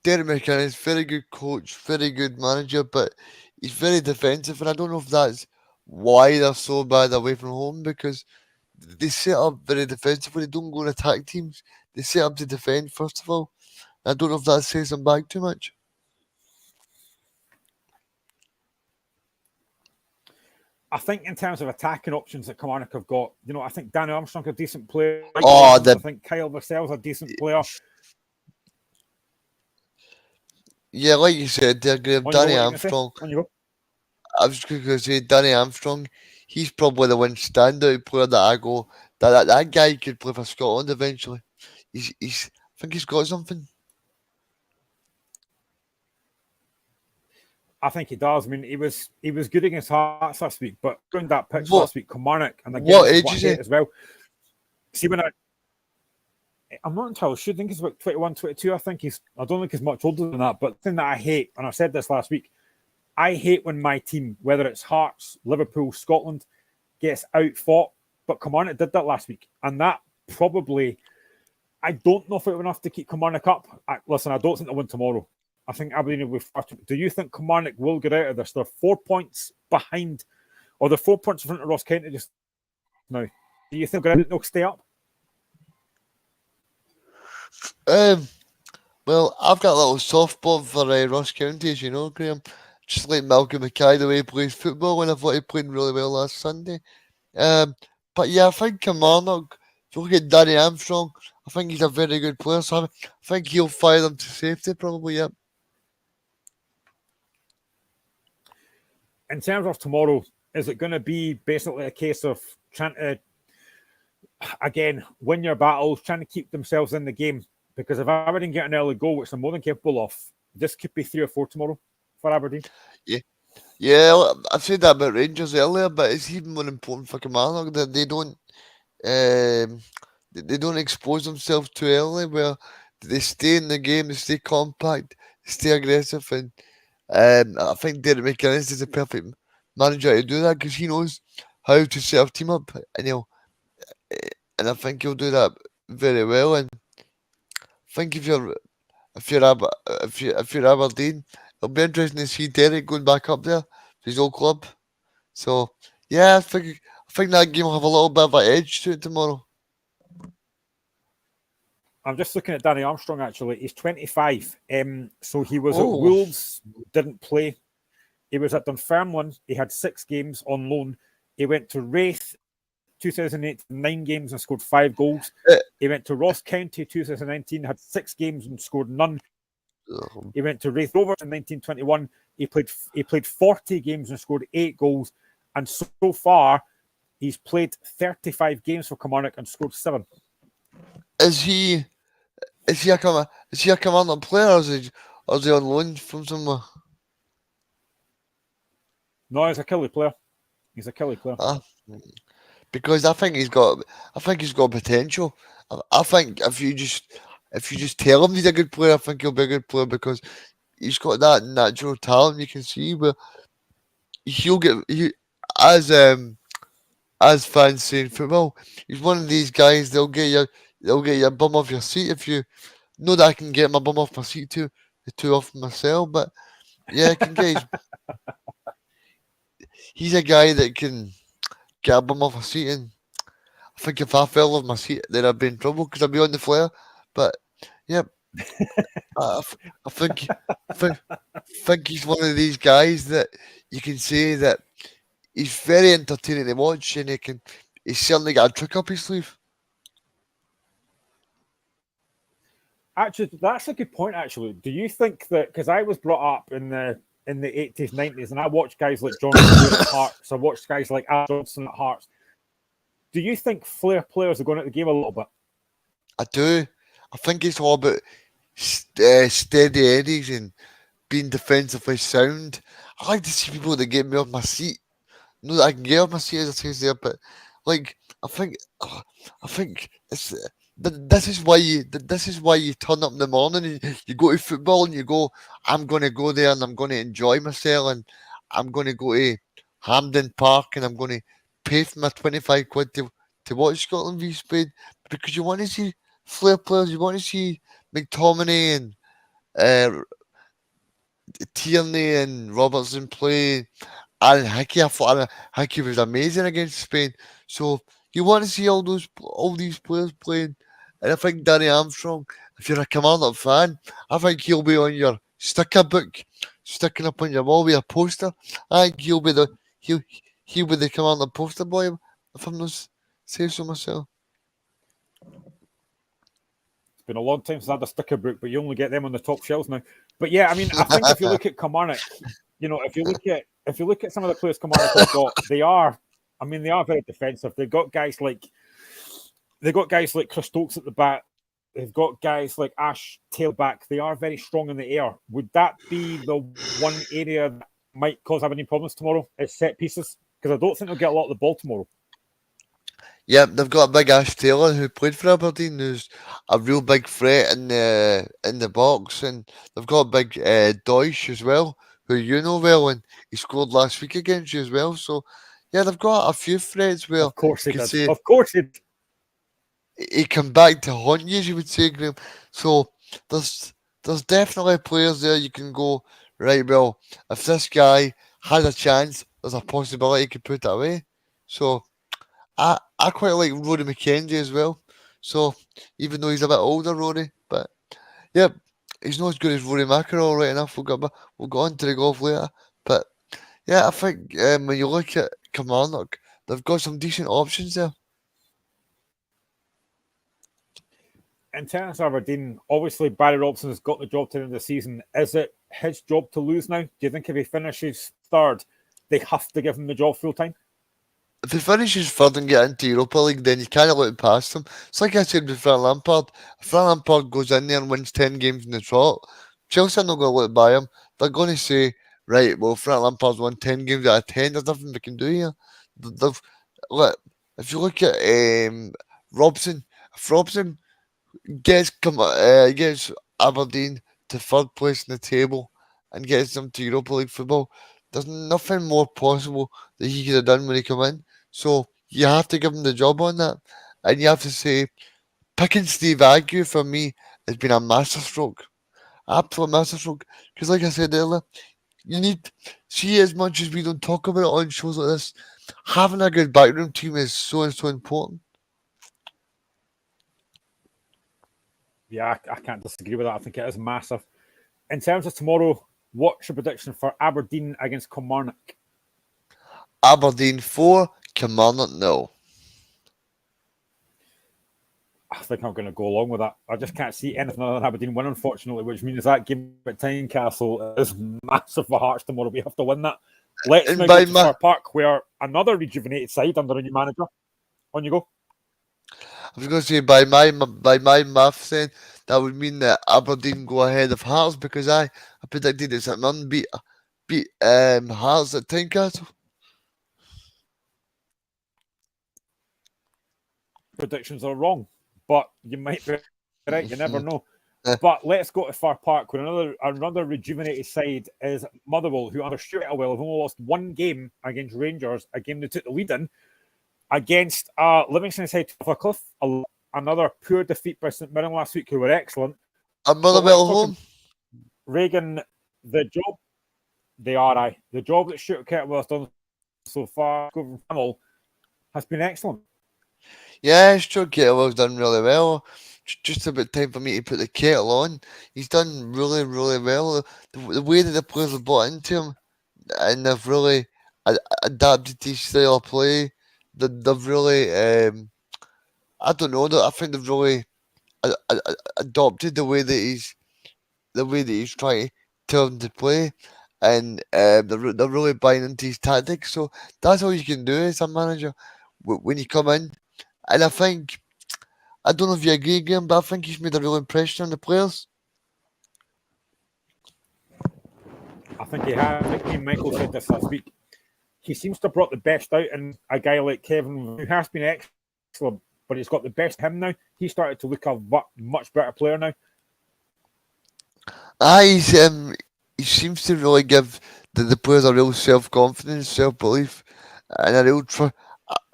Derek McKinnon is very good coach, very good manager, but he's very defensive, and I don't know if that's why they're so bad away from home, because they set up very defensively. They don't go and attack teams. They set up to defend, first of all. I don't know if that says them back too much. I think in terms of attacking options that Kilmarnock have got, I think Danny Armstrong's a decent player. I think Kyle Vassell's a decent player. Yeah, like you said there, Graham, Danny Armstrong. I was going to say Danny Armstrong. He's probably the one standout player that I go, that guy could play for Scotland eventually. I think he's got something. I think he does. I mean, he was good against Hearts last week, but during that pitch last week, Kilmarnock, and again, what age is he as well? See, when I'm not entirely sure. I think he's about 21, 22. I don't think he's much older than that. But the thing that I hate, and I said this last week, I hate when my team, whether it's Hearts, Liverpool, Scotland, gets outfought. But Kilmarnock did that last week, and that probably, I don't know if it was enough to keep Kilmarnock up. Listen, I don't think they'll win tomorrow. I think Aberdeen will be far too. Do you think Kilmarnock will get out of this? They're 4 points behind, or they're 4 points in front of Ross County just now. Do you think they'll stay up? Well, I've got a little soft spot for Ross County, as you know, Graham. Just like Malcolm Mackay, the way he plays football, and I thought he played really well last Sunday. But yeah, I think Kilmarnock, if you look at Danny Armstrong, I think he's a very good player, so I think he'll fire them to safety, probably, yeah. In terms of tomorrow, is it going to be basically a case of trying to, again, win your battles, trying to keep themselves in the game? Because if Aberdeen get an early goal, which they're more than capable of, this could be 3 or 4 tomorrow for Aberdeen. Yeah, I've said that about Rangers earlier, but it's even more important for Kilmarnock that they don't expose themselves too early, where they stay in the game, they stay compact, they stay aggressive, and I think Derek McInnes is the perfect manager to do that, because he knows how to set a team up, and I think he'll do that very well. And I think if you're Aberdeen, it'll be interesting to see Derek going back up there to his old club. So yeah, I think that game will have a little bit of an edge to it tomorrow. I'm just looking at Danny Armstrong, actually. He's 25. So he was at Wolves, didn't play. He was at Dunfermline. He had 6 games on loan. He went to Wraith 2008, 9 games and scored 5 goals. He went to Ross County 2019, had 6 games and scored none. He went to Wraith Rovers in 1921. He played 40 games and scored 8 goals. And so far, He's played 35 games for Kilmarnock and scored 7. Is he a Kilmarnock player, or is he on loan from somewhere? No, he's a Killie player. Because I think he's got potential. I think if you just tell him he's a good player, I think he'll be a good player because he's got that natural talent. You can see where as fans saying football, he's one of these guys. They'll get your bum off your seat if you know that I can get my bum off my seat too often myself. But yeah, I can get he's a guy that can get a bum off a seat, and I think if I fell off my seat, then I'd be in trouble because I'd be on the flare. But yeah, I think he's one of these guys that you can say that he's very entertaining to watch, and he's certainly got a trick up his sleeve. Actually, that's a good point. Actually, do you think that because I was brought up in the 80s, 90s, and I watched guys like John Stewart at Hearts, I watched guys like Al Johnson at Hearts. Do you think flair players are going at the game a little bit? I do. I think it's all about steady eddies and being defensively sound. I like to see people that get me off my seat. Know that I can get off my seat, as I say there, but like I think it's. This is why you turn up in the morning and you go to football and you go, I'm going to go there and I'm going to enjoy myself and I'm going to go to Hampden Park and I'm going to pay for my 25 quid to watch Scotland v Spain, because you want to see flair players, you want to see McTominay and Tierney and Robertson play. Aaron Hickey, I thought Aaron Hickey was amazing against Spain. So you want to see all these players playing. And I think Danny Armstrong, if you're a Kilmarnock fan, I think he'll be on your sticker book, sticking up on your wall with a poster. I think he'll be the Kilmarnock poster boy, if I'm not saying so myself. It's been a long time since I had a sticker book, but you only get them on the top shelves now. But yeah, I mean, I think if you look at Kilmarnock, if you look at some of the players Kilmarnock have got, they are very defensive. They've got guys like Chris Stokes at the back. They've got guys like Ash tailback. They are very strong in the air. Would that be the one area that might cause Aberdeen problems tomorrow? Is set pieces? Because I don't think they'll get a lot of the ball tomorrow. Yeah, they've got a big Ash Taylor who played for Aberdeen, who's a real big threat in the box, and they've got big Deutsch as well, who you know well, and he scored last week against you as well. So yeah, they've got a few threats where of course he did. Of course he did. He come back to haunt you, as you would say, Graham. So there's definitely players there you can go, right, well, if this guy has a chance, there's a possibility he could put it away. So I quite like Rory McKenzie as well. So even though he's a bit older, Rory, but yeah, he's not as good as Rory McIlroy, right enough. We'll go on to the golf later. But yeah, I think when you look at Kilmarnock, they've got some decent options there. In terms of Aberdeen, obviously Barry Robson has got the job to the end of the season. Is it his job to lose now? Do you think if he finishes third, they have to give him the job full time? If he finishes third and get into Europa League, then you can't look past him. It's like I said with Frank Lampard. If Frank Lampard goes in there and wins 10 games in the trot, Chelsea are not going to look by him. They're going to say, right, well, Frank Lampard's won 10 games out of 10. There's nothing we can do here. If you look at Robson, if Robson gets Aberdeen to third place in the table and gets them to Europa League football, there's nothing more possible that he could have done when he came in. So you have to give him the job on that. And you have to say, picking Steve Agnew for me has been a masterstroke. Absolute masterstroke. Because like I said earlier, you need, see, as much as we don't talk about it on shows like this, having a good backroom team is so important. Yeah, I can't disagree with that. I think it is massive. In terms of tomorrow, what's your prediction for Aberdeen against Kilmarnock? Aberdeen 4, Kilmarnock 0. I think I'm going to go along with that. I just can't see anything other than Aberdeen win, unfortunately, which means that game at Tynecastle is massive for Hearts tomorrow. We have to win that. Let's And now by go to my, Fir Park, where another rejuvenated side under a new manager. On you go. I was going to say by my maths, then that would mean that Aberdeen go ahead of Hearts because I predicted it's an beat Hearts at Tynecastle. Predictions are wrong, but you might be right. You never know. But let's go to Fir Park, where another rejuvenated side is Motherwell, who under Stuart Atwell have only lost one game against Rangers, a game they took the lead in, against Livingston side of Cliff. Another poor defeat by St Mirren last week, who were excellent. And Motherwell home. Reagan, the job they are, the job that Stuart Atwell has done so far has been excellent. Yeah, Stuart Kettlewell's done really well. Just about time for me to put the kettle on. He's done really, really well. The way that the players have bought into him and they've really adapted to his style of play. They've really, I don't know. I think they've really adopted the way that he's trying to tell them to play, and they're really buying into his tactics. So that's all you can do as a manager when you come in. And I don't know if you agree, Graham, but I think he's made a real impression on the players. I think he has. I think me and Michael said this last week. He seems to have brought the best out in a guy like Kevin, who has been excellent, but he's got the best of him now. He started to look a much better player now. He seems to really give the players a real self-confidence, self-belief, and a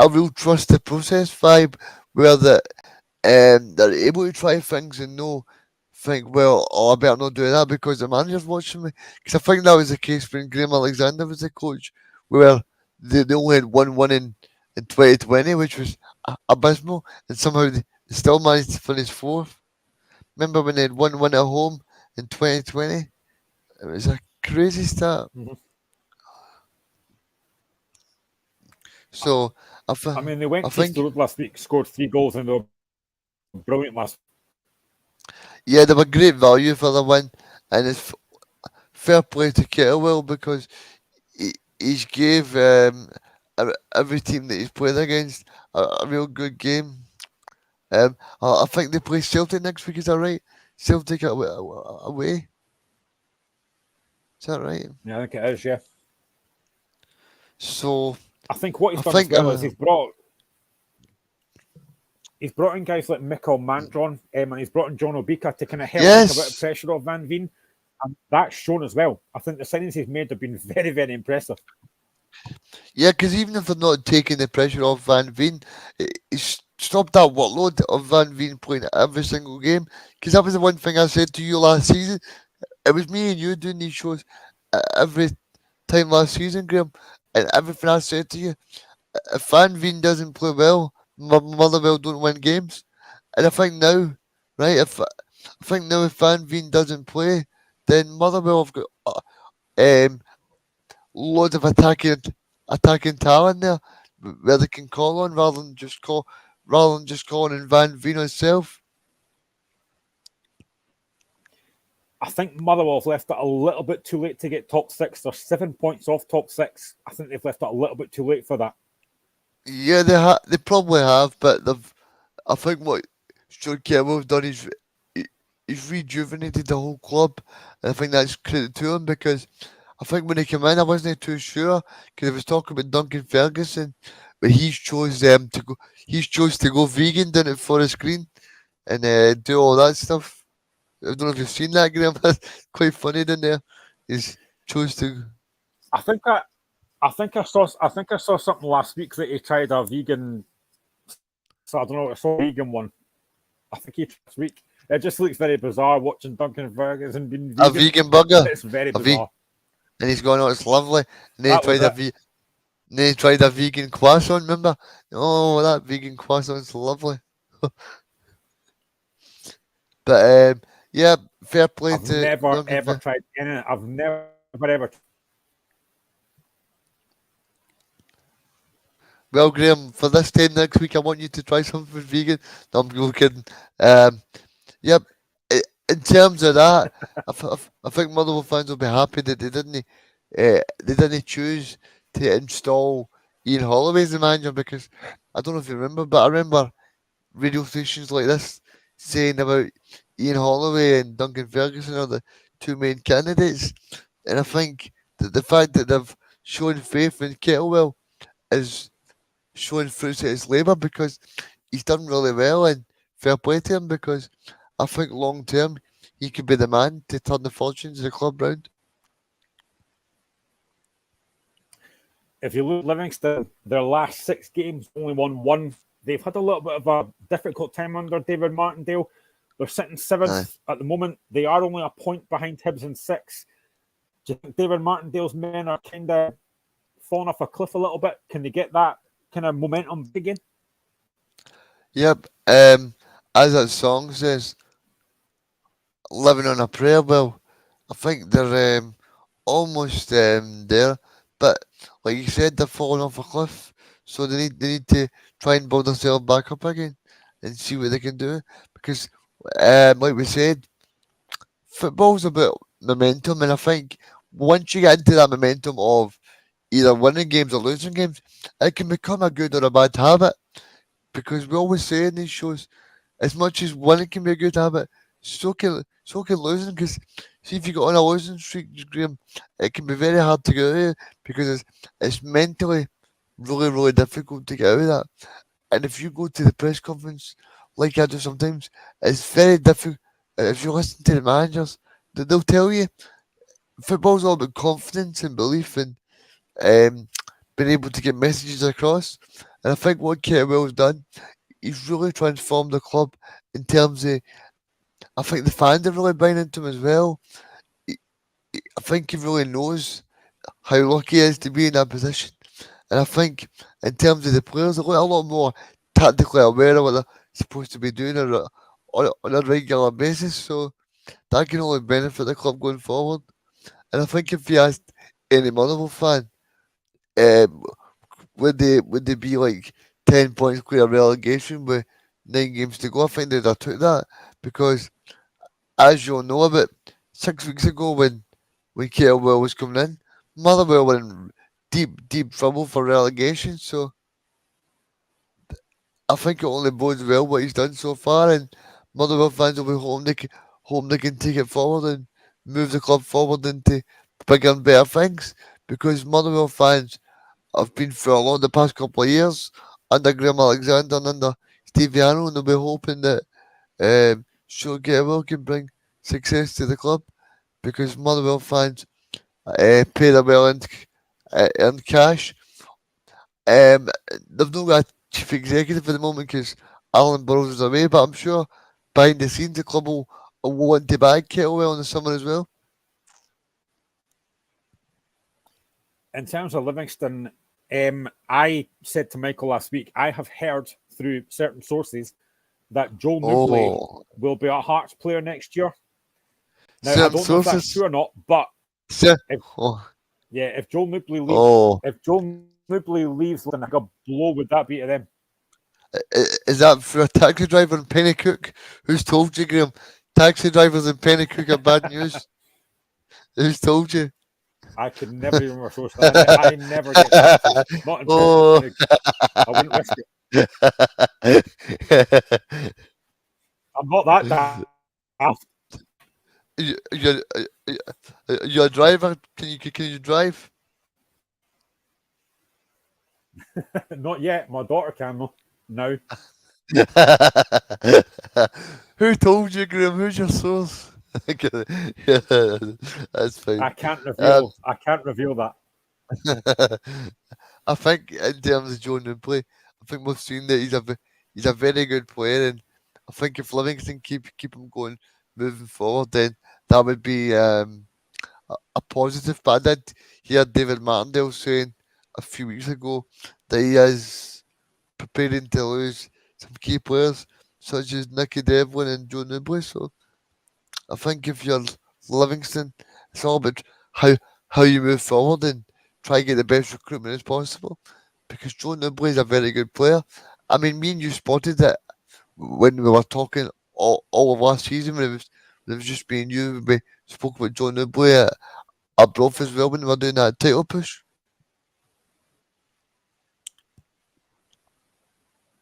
real trust the process vibe, where they're able to try things and think, well, I better not do that because the manager's watching me. Because I think that was the case when Graham Alexander was the coach, where they only had one win in 2020, which was abysmal, and somehow they still managed to finish fourth. Remember when they had one win at home in 2020? It was a crazy start. Mm-hmm. So I mean, they went to the last week, scored 3 goals, and they were brilliant last. Yeah, they were great value for the win, and it's fair play to Kettlewell because he's gave every team that he's played against a real good game. I think they play Celtic next week. Is that right? Celtic away. Is that right? Yeah, I think it is. Yeah. So I think what he's done as well is he's brought in guys like Mikkel Mantron, and he's brought in John Obika to kind of help take a bit of pressure off Van Veen. And that's shown as well. I think the signings he's made have been very, very impressive. Yeah, because even if they're not taking the pressure off Van Veen, he's stopped that workload of Van Veen playing every single game. Because that was the one thing I said to you last season. It was me and you doing these shows every time last season, Graham. And everything I said to you, if Van Veen doesn't play well, Motherwell don't win games. And I think now, right, if Van Veen doesn't play, then Motherwell have got loads of attacking talent there where they can call on rather than just calling in Van Veen himself. I think Motherwell have left it a little bit too late to get top 6. They're 7 points off top 6. I think they've left it a little bit too late for that. Yeah, they probably have, but I think what Stuart Kettlewell's done is he's rejuvenated the whole club, and I think that's credit to him because I think when he came in, I wasn't too sure because he was talking about Duncan Ferguson, but he chose to go. He chose to go vegan down at Forest Green and do all that stuff. I don't know if you've seen that, Graham. That's quite funny down there. He's chose to. I think I saw something last week that he tried a vegan. So I don't know. I saw a vegan one. I think he tried this week. It just looks very bizarre watching Duncan Ferguson being vegan. A vegan burger. It's very bizarre. And he's going, oh, it's lovely. And then he tried a vegan croissant, remember? Oh, that vegan croissant's lovely. But, yeah, fair play I've to never ever tried anything. I've never ever. Well, Graham, for this time next week, I want you to try something vegan. No, I'm kidding. Yep. In terms of that, I think Motherwell fans will be happy that they didn't they didn't choose to install Ian Holloway as the manager because I don't know if you remember, but I remember radio stations like this saying about Ian Holloway and Duncan Ferguson are the two main candidates. And I think that the fact that they've shown faith in Kettlewell is showing fruits at his labour because he's done really well and fair play to him because I think long term he could be the man to turn the fortunes of the club round. If you look at Livingston, their last 6 games only won 1. They've had a little bit of a difficult time under David Martindale. They're sitting 7th at the moment. They are only a point behind Hibs in 6th. Do you think David Martindale's men are kind of falling off a cliff a little bit? Can they get that kind of momentum again? Yep. As that song says, living on a prayer. Well, I think they're almost there, but like you said, they're falling off a cliff. So they need to try and build themselves back up again and see what they can do. Because, like we said, football's about momentum, and I think once you get into that momentum of either winning games or losing games, it can become a good or a bad habit. Because we always say in these shows, as much as winning can be a good habit, so can losing. Because see, if you go on a losing streak, Graham, it can be very hard to get out of because it's mentally really difficult to get out of that. And if you go to the press conference like I do sometimes, it's very difficult. If you listen to the managers, they'll tell you football's all about confidence and belief and um, being able to get messages across. And I think what Kettlewell's done, he's really transformed the club in terms of. I think the fans are really buying into him as well. I think he really knows how lucky he is to be in that position. And I think in terms of the players, they're a lot more tactically aware of what they're supposed to be doing on a regular basis. So that can only benefit the club going forward. And I think if you asked any Motherwell fan, um, would they be like 10 points clear of relegation with 9 games to go? I think they'd have took that because, as you'll know, about 6 weeks ago when Kettlewell was coming in, Motherwell were in deep trouble for relegation. So I think it only bodes well what he's done so far, and Motherwell fans will be hoping they can take it forward and move the club forward into bigger and better things. Because Motherwell fans have been through a lot the past couple of years under Graham Alexander and under Stevie Arnold, and they'll be hoping that Stuart Getwell can bring success to the club because Motherwell fans pay their earned cash. They've not got a chief executive at the moment because Alan Burrows is away, but I'm sure behind the scenes the club will want to buy Kettlewell in the summer as well. In terms of Livingston, I said to Michael last week, I have heard through certain sources that Joel Nubley will be a Hearts player next year. Now, I don't know if that's true or not, but if Joel Nubley leaves, if Joel Nubley leaves, then a blow would that be to them? Is that for a taxi driver in Pennycook? Who's told you, Graham? Taxi drivers in Pennycook are bad news. Who's told you? I could never even remember source. I never get taxis. Not in Pennycook. I wouldn't risk it. I'm not that daft. You're a driver. Can you drive? Not yet. My daughter can though. Now. Who told you, Graham? Who's your source? Yeah, that's fine. I can't reveal that. I think in terms of Joe Nubley, I think we've seen that he's a very good player, and I think if Livingston keep him going moving forward, then that would be a positive. But I did hear David Martindale saying a few weeks ago that he is preparing to lose some key players such as Nicky Devlin and Joe Nubley. So I think if you're Livingston, it's all about how you move forward and try to get the best recruitment as possible. Because Joe Nubley is a very good player. I mean, me and you spotted it when we were talking all of last season when it was just being you. We spoke about Joe Nubley Arbroath as well when we're doing that title push.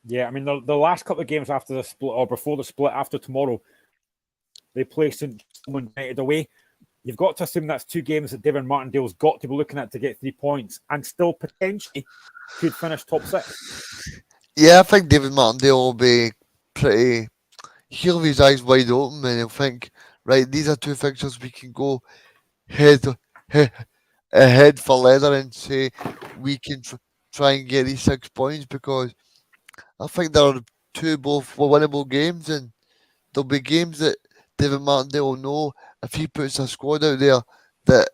Yeah, I mean, the last couple of games after the split, or before the split after tomorrow, they play St. United away. You've got to assume that's 2 games that David Martindale's got to be looking at to get 3 points and still potentially could finish top 6. Yeah, I think David Martindale will be pretty. He'll have his eyes wide open and he'll think, right, these are 2 fixtures we can go head, head ahead for leather and say we can try and get these 6 points, because I think there are 2 both winnable games, and there'll be games that David Martindale will know if he puts a squad out there that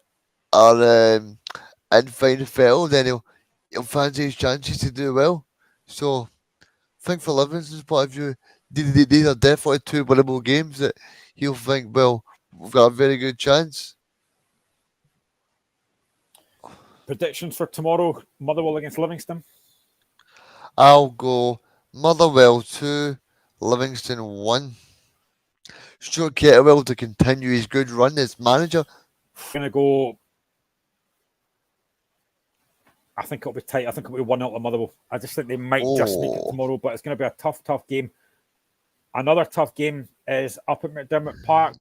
are in fine fettle, then he'll fancy his chances to do well. So I think for Livingston's point of view, these are definitely 2 winnable games that he'll think, well, we've got a very good chance. Predictions for tomorrow: Motherwell against Livingston. I'll go Motherwell 2, Livingston 1. Stuart Kettlewell to continue his good run as manager. Going to go. I think it'll be tight. I think it'll be 1-0 to Motherwell. I just think they might just sneak it tomorrow, but it's going to be a tough game. Another tough game is up at McDermott Park,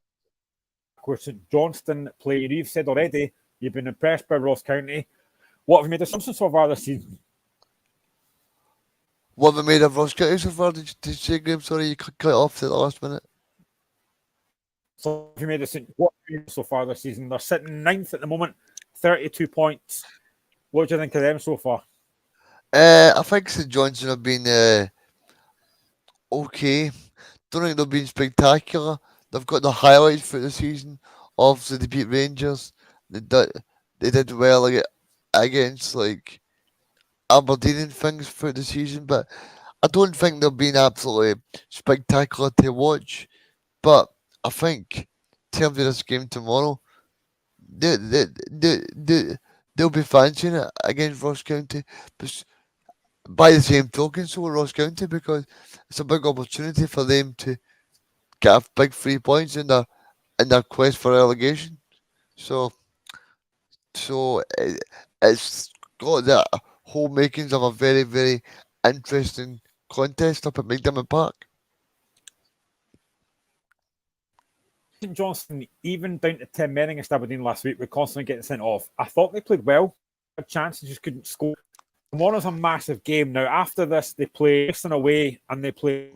where St Johnstone play. You've said already you've been impressed by Ross County. What have you made of Simpson so far this season? What have we made of Ross County so far? Did you say, Graham? Sorry, you cut off at the last minute. So have you made of what so far this season? They're sitting 9th at the moment, 32 points. What do you think of them so far? I think St Johnstone have been okay. Don't think they've been spectacular. They've got the highlights for the season. Obviously, they beat Rangers. They did well against like Aberdeen and things for the season, but I don't think they've been absolutely spectacular to watch. But I think in terms of this game tomorrow, they'll be fancying it against Ross County. But by the same token, so will Ross County, because it's a big opportunity for them to get a big 3 points in their quest for relegation. So it's got the whole makings of a very, very interesting contest up at McDermott Park. St Johnstone, even down to Tim Merring against Aberdeen last week, were constantly getting sent off. I thought they played well. Had chances, just couldn't score. Tomorrow's a massive game. Now, after this, they play Eastern away and they play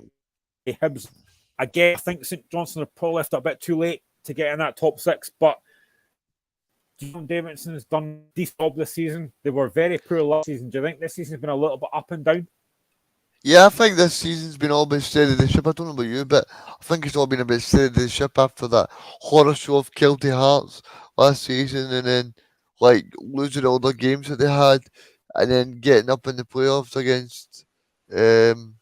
Hibs. Again, I think St Johnstone have probably left it a bit too late to get in that top 6, but John Davidson has done a decent job this season. They were very poor last season. Do you think this season's been a little bit up and down? Yeah, I think this season's been all about steady the ship. I don't know about you, but I think it's all been about steady the ship after that horror show of Kelty Hearts last season, and then like losing all the games that they had, and then getting up in the playoffs against who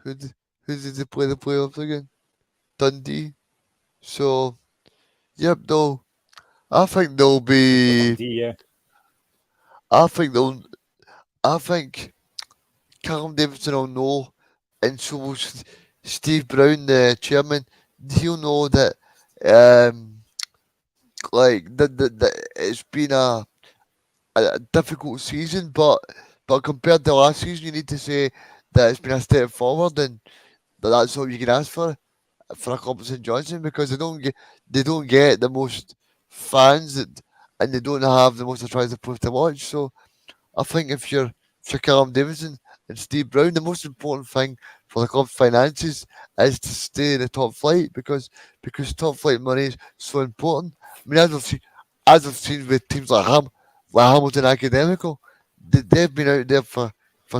did they play the playoffs again? Dundee. So yep, though I think they'll be. Dundee, yeah. I think Callum Davidson will know, and so will Steve Brown, the chairman. He'll know that, like that it's been a difficult season, but compared to last season, you need to say that it's been a step forward, and that's all you can ask for a club of St Johnstone, because they don't get the most fans and they don't have the most attractive players to watch. So I think if you're Callum Davidson and Steve Brown, the most important thing for the club's finances is to stay in the top flight, because top flight money is so important. I mean, as we've seen with teams like Hamilton Academical, they've been out there for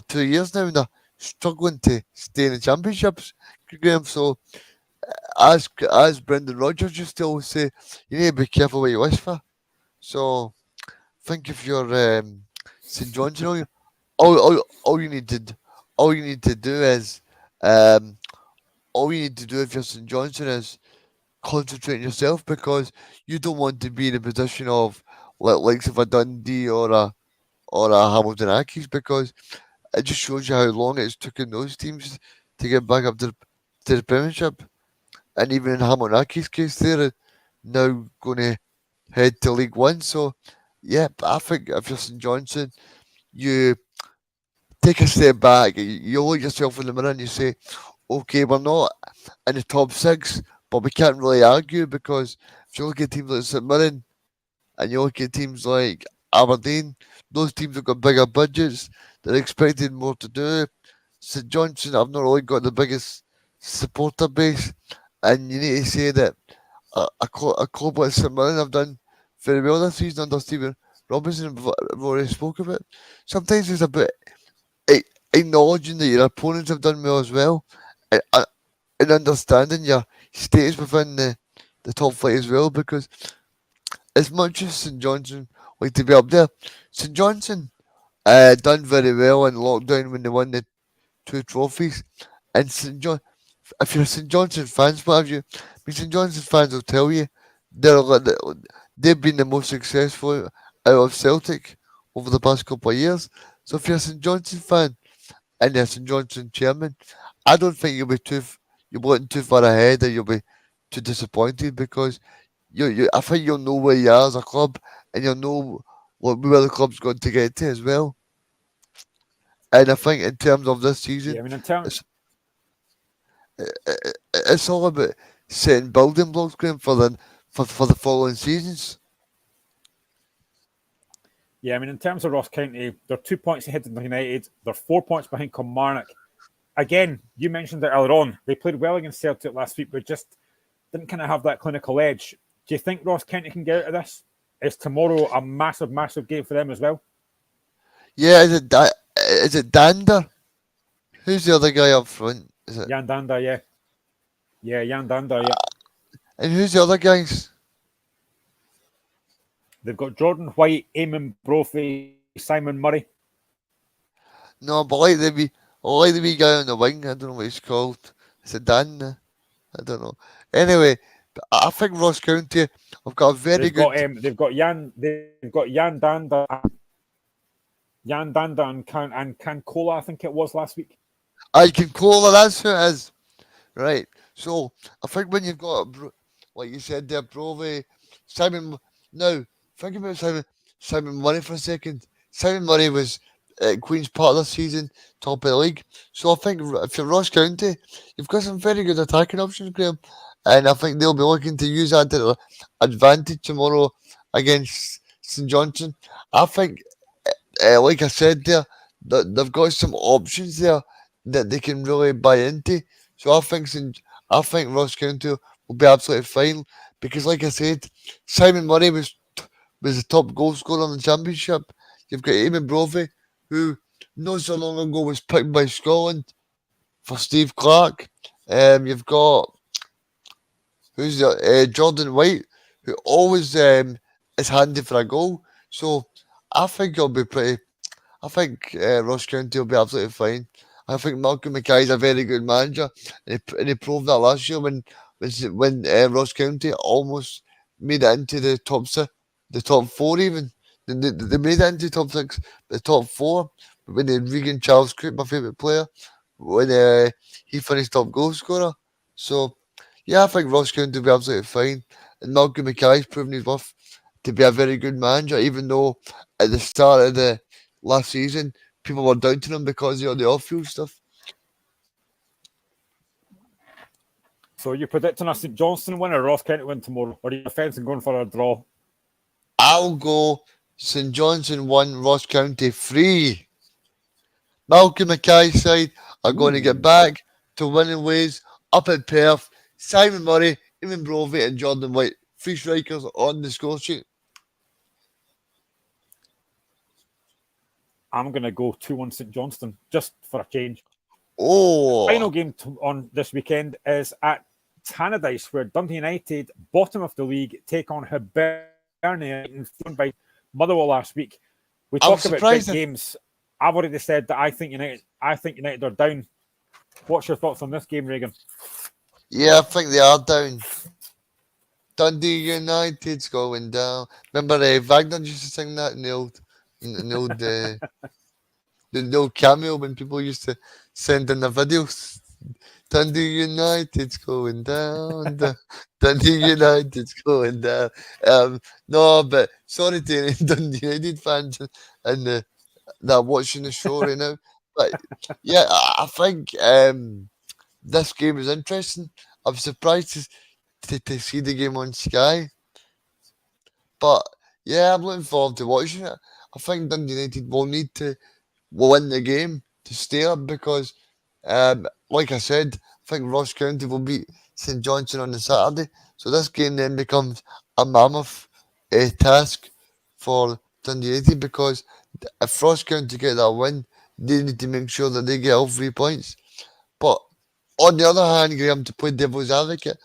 2 years now and they're struggling to stay in the championships, Graham. So as Brendan Rodgers used to always say, you need to be careful what you wish for. So I think if you're St Johnstone, all you need to do is all you need to do if you're St Johnstone is concentrate on yourself, because you don't want to be in a position of likes of a Dundee or a Hamilton Accies, because it just shows you how long it's taken those teams to get back up to the Premiership. And even in Hamilton Accies' case, they're now going to head to League One. So, yeah, I think if you're St Johnson, you take a step back, you look yourself in the mirror and you say, okay, we're not in the top six, but we can't really argue because if you look at teams like St Mirren and you look at teams like Aberdeen, those teams have got bigger budgets, they're expected more to do. St Johnson have not really got the biggest supporter base, and you need to say that a club like St Mirren have done very well this season under Stephen Robinson. We've already spoke about. Sometimes it's a bit acknowledging that your opponents have done well as well, and, and understanding your status within the top flight as well. Because as much as St Johnson like to be up there, St Johnson done very well in lockdown when they won the two trophies, and St John. If you're a St Johnson fans, what have you? I mean, St Johnson fans will tell you they've been the most successful out of Celtic over the past couple of years. So if you're a St Johnson fan and you're a St Johnson chairman, I don't think you'll be looking too far ahead, or you'll be too disappointed because I think you'll know where you are as a club, and you'll know where the club's going to get to as well. And I think in terms of this season, Yeah, I mean, in terms, it's all about setting building blocks, Graham, for the following seasons. yeah, I mean, in terms of Ross County, they're 2 points ahead of United. They're 4 points behind Kilmarnock. Again, you mentioned it earlier on. They played well against Celtic last week, but just didn't kind of have that clinical edge. Do you think Ross County can get out of this? Is tomorrow a massive, massive game for them as well? Yeah, is it Dander? Who's the other guy up front? Is it? Jan Danda, yeah. Yeah, Jan Danda, yeah. And who's the other guys? They've got Jordan White, Eamon Brophy, Simon Murray. No, but like the wee guy on the wing. I don't know what he's called. Is it Dan? I don't know. Anyway, I think Ross County have got a very They've good. got they've got Jan Danda, and Cancola, I think it was last week. I can call it. That's who it is. Right. So I think when you've got, like you said there, Brovey, Simon. Now think about Simon Murray for a second. Simon Murray was Queen's part of the season, top of the league. So I think if you're Ross County, you've got some very good attacking options, Graham, and I think they'll be looking to use that to their advantage tomorrow against St Johnson. I think, like I said there, that they've got some options there that they can really buy into. So I think Ross County will be absolutely fine because, like I said, Simon Murray was the top goal scorer in the championship. You've got Eamon Brophy, who not so long ago was picked by Scotland for Steve Clark. You've got Jordan White, who always is handy for a goal. So I think it'll be pretty. I think Ross County will be absolutely fine. I think Malcolm Mackay is a very good manager, and he proved that last year when Ross County almost made it into the top four even. They made it into top six, the top four. But when Regan Charles Cook, my favourite player, when he finished top goal scorer. So yeah, I think Ross County will be absolutely fine. And Malcolm Mackay's proven his worth to be a very good manager, even though at the start of the last season people were doubting him because of the off-field stuff. So you're predicting a St Johnstone win or Ross County win tomorrow? Or are you fencing going for a draw? I'll go St Johnson 1, Ross County 3. Malcolm Mackay's side are going to get back to winning ways up at Perth. Simon Murray, Eamon Brovey and Jordan White, 3 strikers on the score sheet. I'm going to go 2-1 St Johnstone, just for a change. Oh, Final game on this weekend is at Tannadice, where Dundee United, bottom of the league, take on Hibernian, flown by Motherwell last week. We talked about big games. I've already said that I think United are down. What's your thoughts on this game, Reagan? Yeah, I think they are down. Dundee United's going down. Remember Wagner used to sing that in the old cameo when people used to send in their videos Dundee United's going down. Dundee United's going down. No, but sorry to any Dundee United fans and that are watching the show right now. But yeah, I think this game is interesting. I'm surprised to see the game on Sky. But yeah, I'm looking forward to watching it. I think Dundee United will need to win the game to stay up because, like I said, I think Ross County will beat St Johnstone on the Saturday. So this game then becomes a mammoth task for Dundee United because if Ross County get that win, they need to make sure that they get all 3 points. But on the other hand, Graham, to play devil's advocate,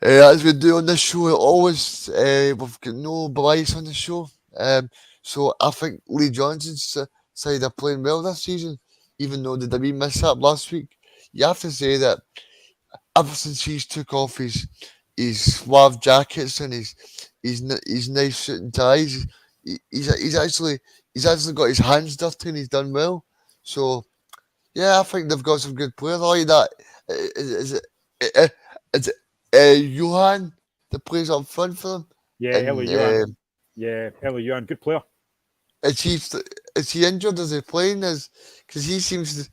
as we do on this show, always we've got no bias on the show. So I think Lee Johnson's side are playing well this season, even though they did a wee miss up last week. You have to say that ever since he's took off his suave jackets and his nice suit and ties, he's actually got his hands dirty and he's done well. So yeah, I think they've got some good players. I like that. Is it Johan that plays up front for them? Yeah, And Ellie Johan. Yeah, Ellie Johan, good player. is he injured? Is he playing? Because he seems to.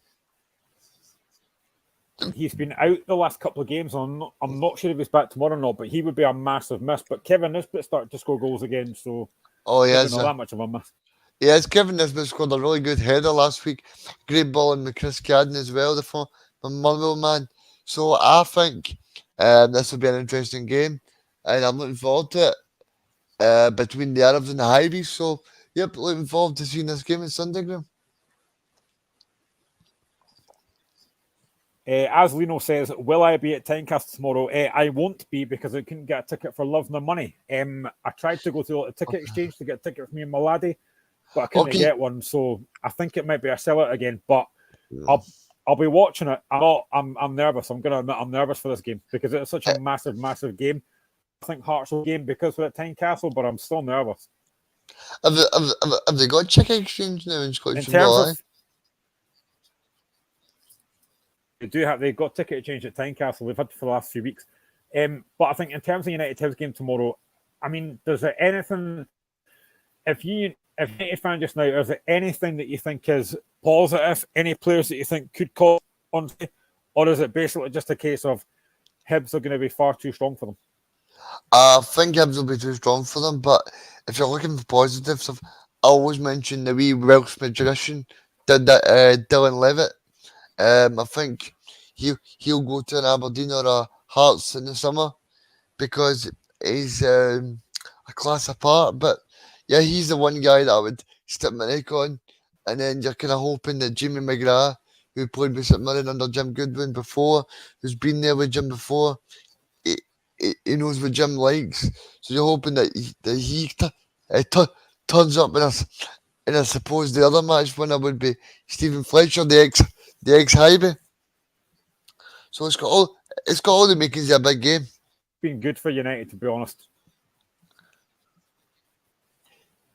He's been out the last couple of games. I'm not sure if he's back tomorrow or not, but he would be a massive miss. But Kevin Nisbet started to score goals again, so Oh, he is. not that much of a miss. Yes, Kevin Nisbet scored a really good header last week. Great ball in with Chris Cadden as well, the Motherwell man. So I think this will be an interesting game, and I'm looking forward to it between the Arabs and the Highbies. So, yep, looking forward to seeing this game on Sunday, Graham. As Lino says, will I be at Tynecastle tomorrow? I won't be because I couldn't get a ticket for love nor money. I tried to go to a ticket exchange to get a ticket for me and my laddie, but I couldn't get one. So I think it might be a sellout again. But I'll be watching it. I'm nervous. I'm gonna admit I'm nervous for this game because it's such a massive game. I think Hearts will game because we're at Tynecastle, but I'm still nervous. Have they got ticket exchange now in Scottish football? They've got ticket exchange at Tynecastle. We've had for the last few weeks. But I think in terms of United Hibs game tomorrow, I mean, does there anything if United fan just now, is there anything that you think is positive? Any players that you think could call on, or is it basically just a case of Hibs are going to be far too strong for them? I think Hibs will be too strong for them, but if you're looking for positives, I always mention the wee Welsh magician, Dylan Levitt. I think he'll go to an Aberdeen or a Hearts in the summer because he's a class apart. But yeah, he's the one guy that I would stick my neck on. And then you're kind of hoping that Jimmy McGrath, who played with St Mirren under Jim Goodwin before, who's been there with Jim before, he knows what Jim likes. So you're hoping that he turns up in I suppose the other match winner would be Stephen Fletcher, the ex Highby. So it's got all the makings of a big game. Been good for United, to be honest.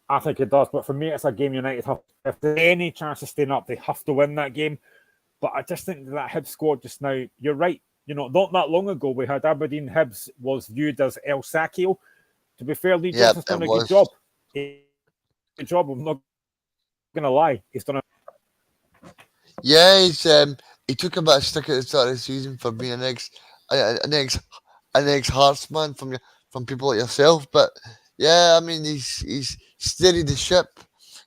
I think it does, but for me, it's a game United have. If there's any chance of staying up, they have to win that game. But I just think that Hibs squad just now, you're right. You know, not that long ago, we had Aberdeen Hibs was viewed as El Sacchio. To be fair, Lee Johnson's done a good job. Good job, I'm not going to lie. He's done a... Yeah, he took a bit of stick at the start of the season for being an ex Hearts man from people like yourself. But yeah, I mean, he's steadied the ship.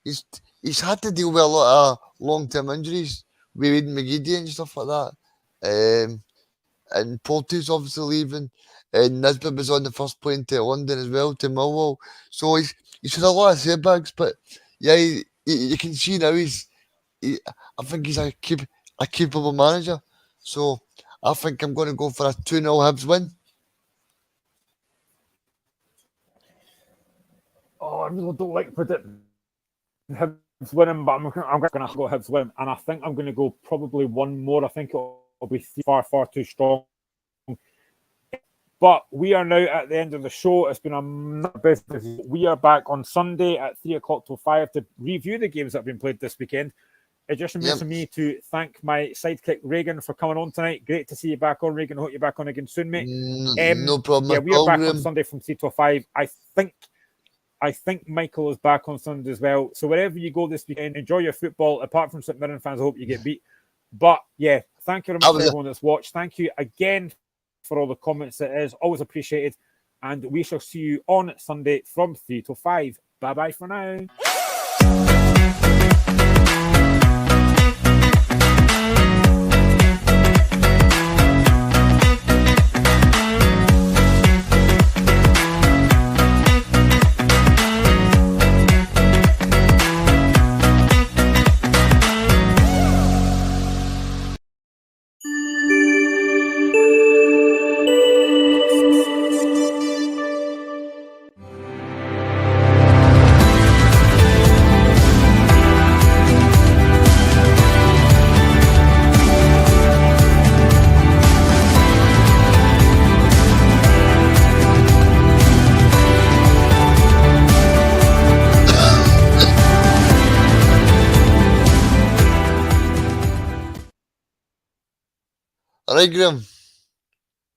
He's had to deal with a lot of long-term injuries with Aidan McGeady and stuff like that. And Porteous obviously leaving. And Nisbet was on the first plane to London as well, to Millwall. So he's had a lot of setbacks, but yeah, you can see now I think he's a capable manager. So I think I'm going to go for a 2-0 Hibs win. Oh, I really don't like predicting Hibs winning, but I'm going to go Hibs win. And I think I'm going to go probably one more. I think it'll be far too strong. But we are now at the end of the show. It's been a business. We are back on Sunday at 3 o'clock till 5 to review the games that have been played this weekend. it just remains for me to thank my sidekick Reagan for coming on tonight. Great to see you back on, Reagan. I hope you're back on again soon, mate. No problem. Yeah, we are back on Sunday from 3 to 5. I think Michael is back on Sunday as well. So wherever you go this weekend, enjoy your football. Apart from St Mirren fans, I hope you get beat. But yeah, thank you very much to everyone that's watched. Thank you again for all the comments. It is always appreciated. And we shall see you on Sunday from 3 to 5. Bye-bye for now. All right, Graham.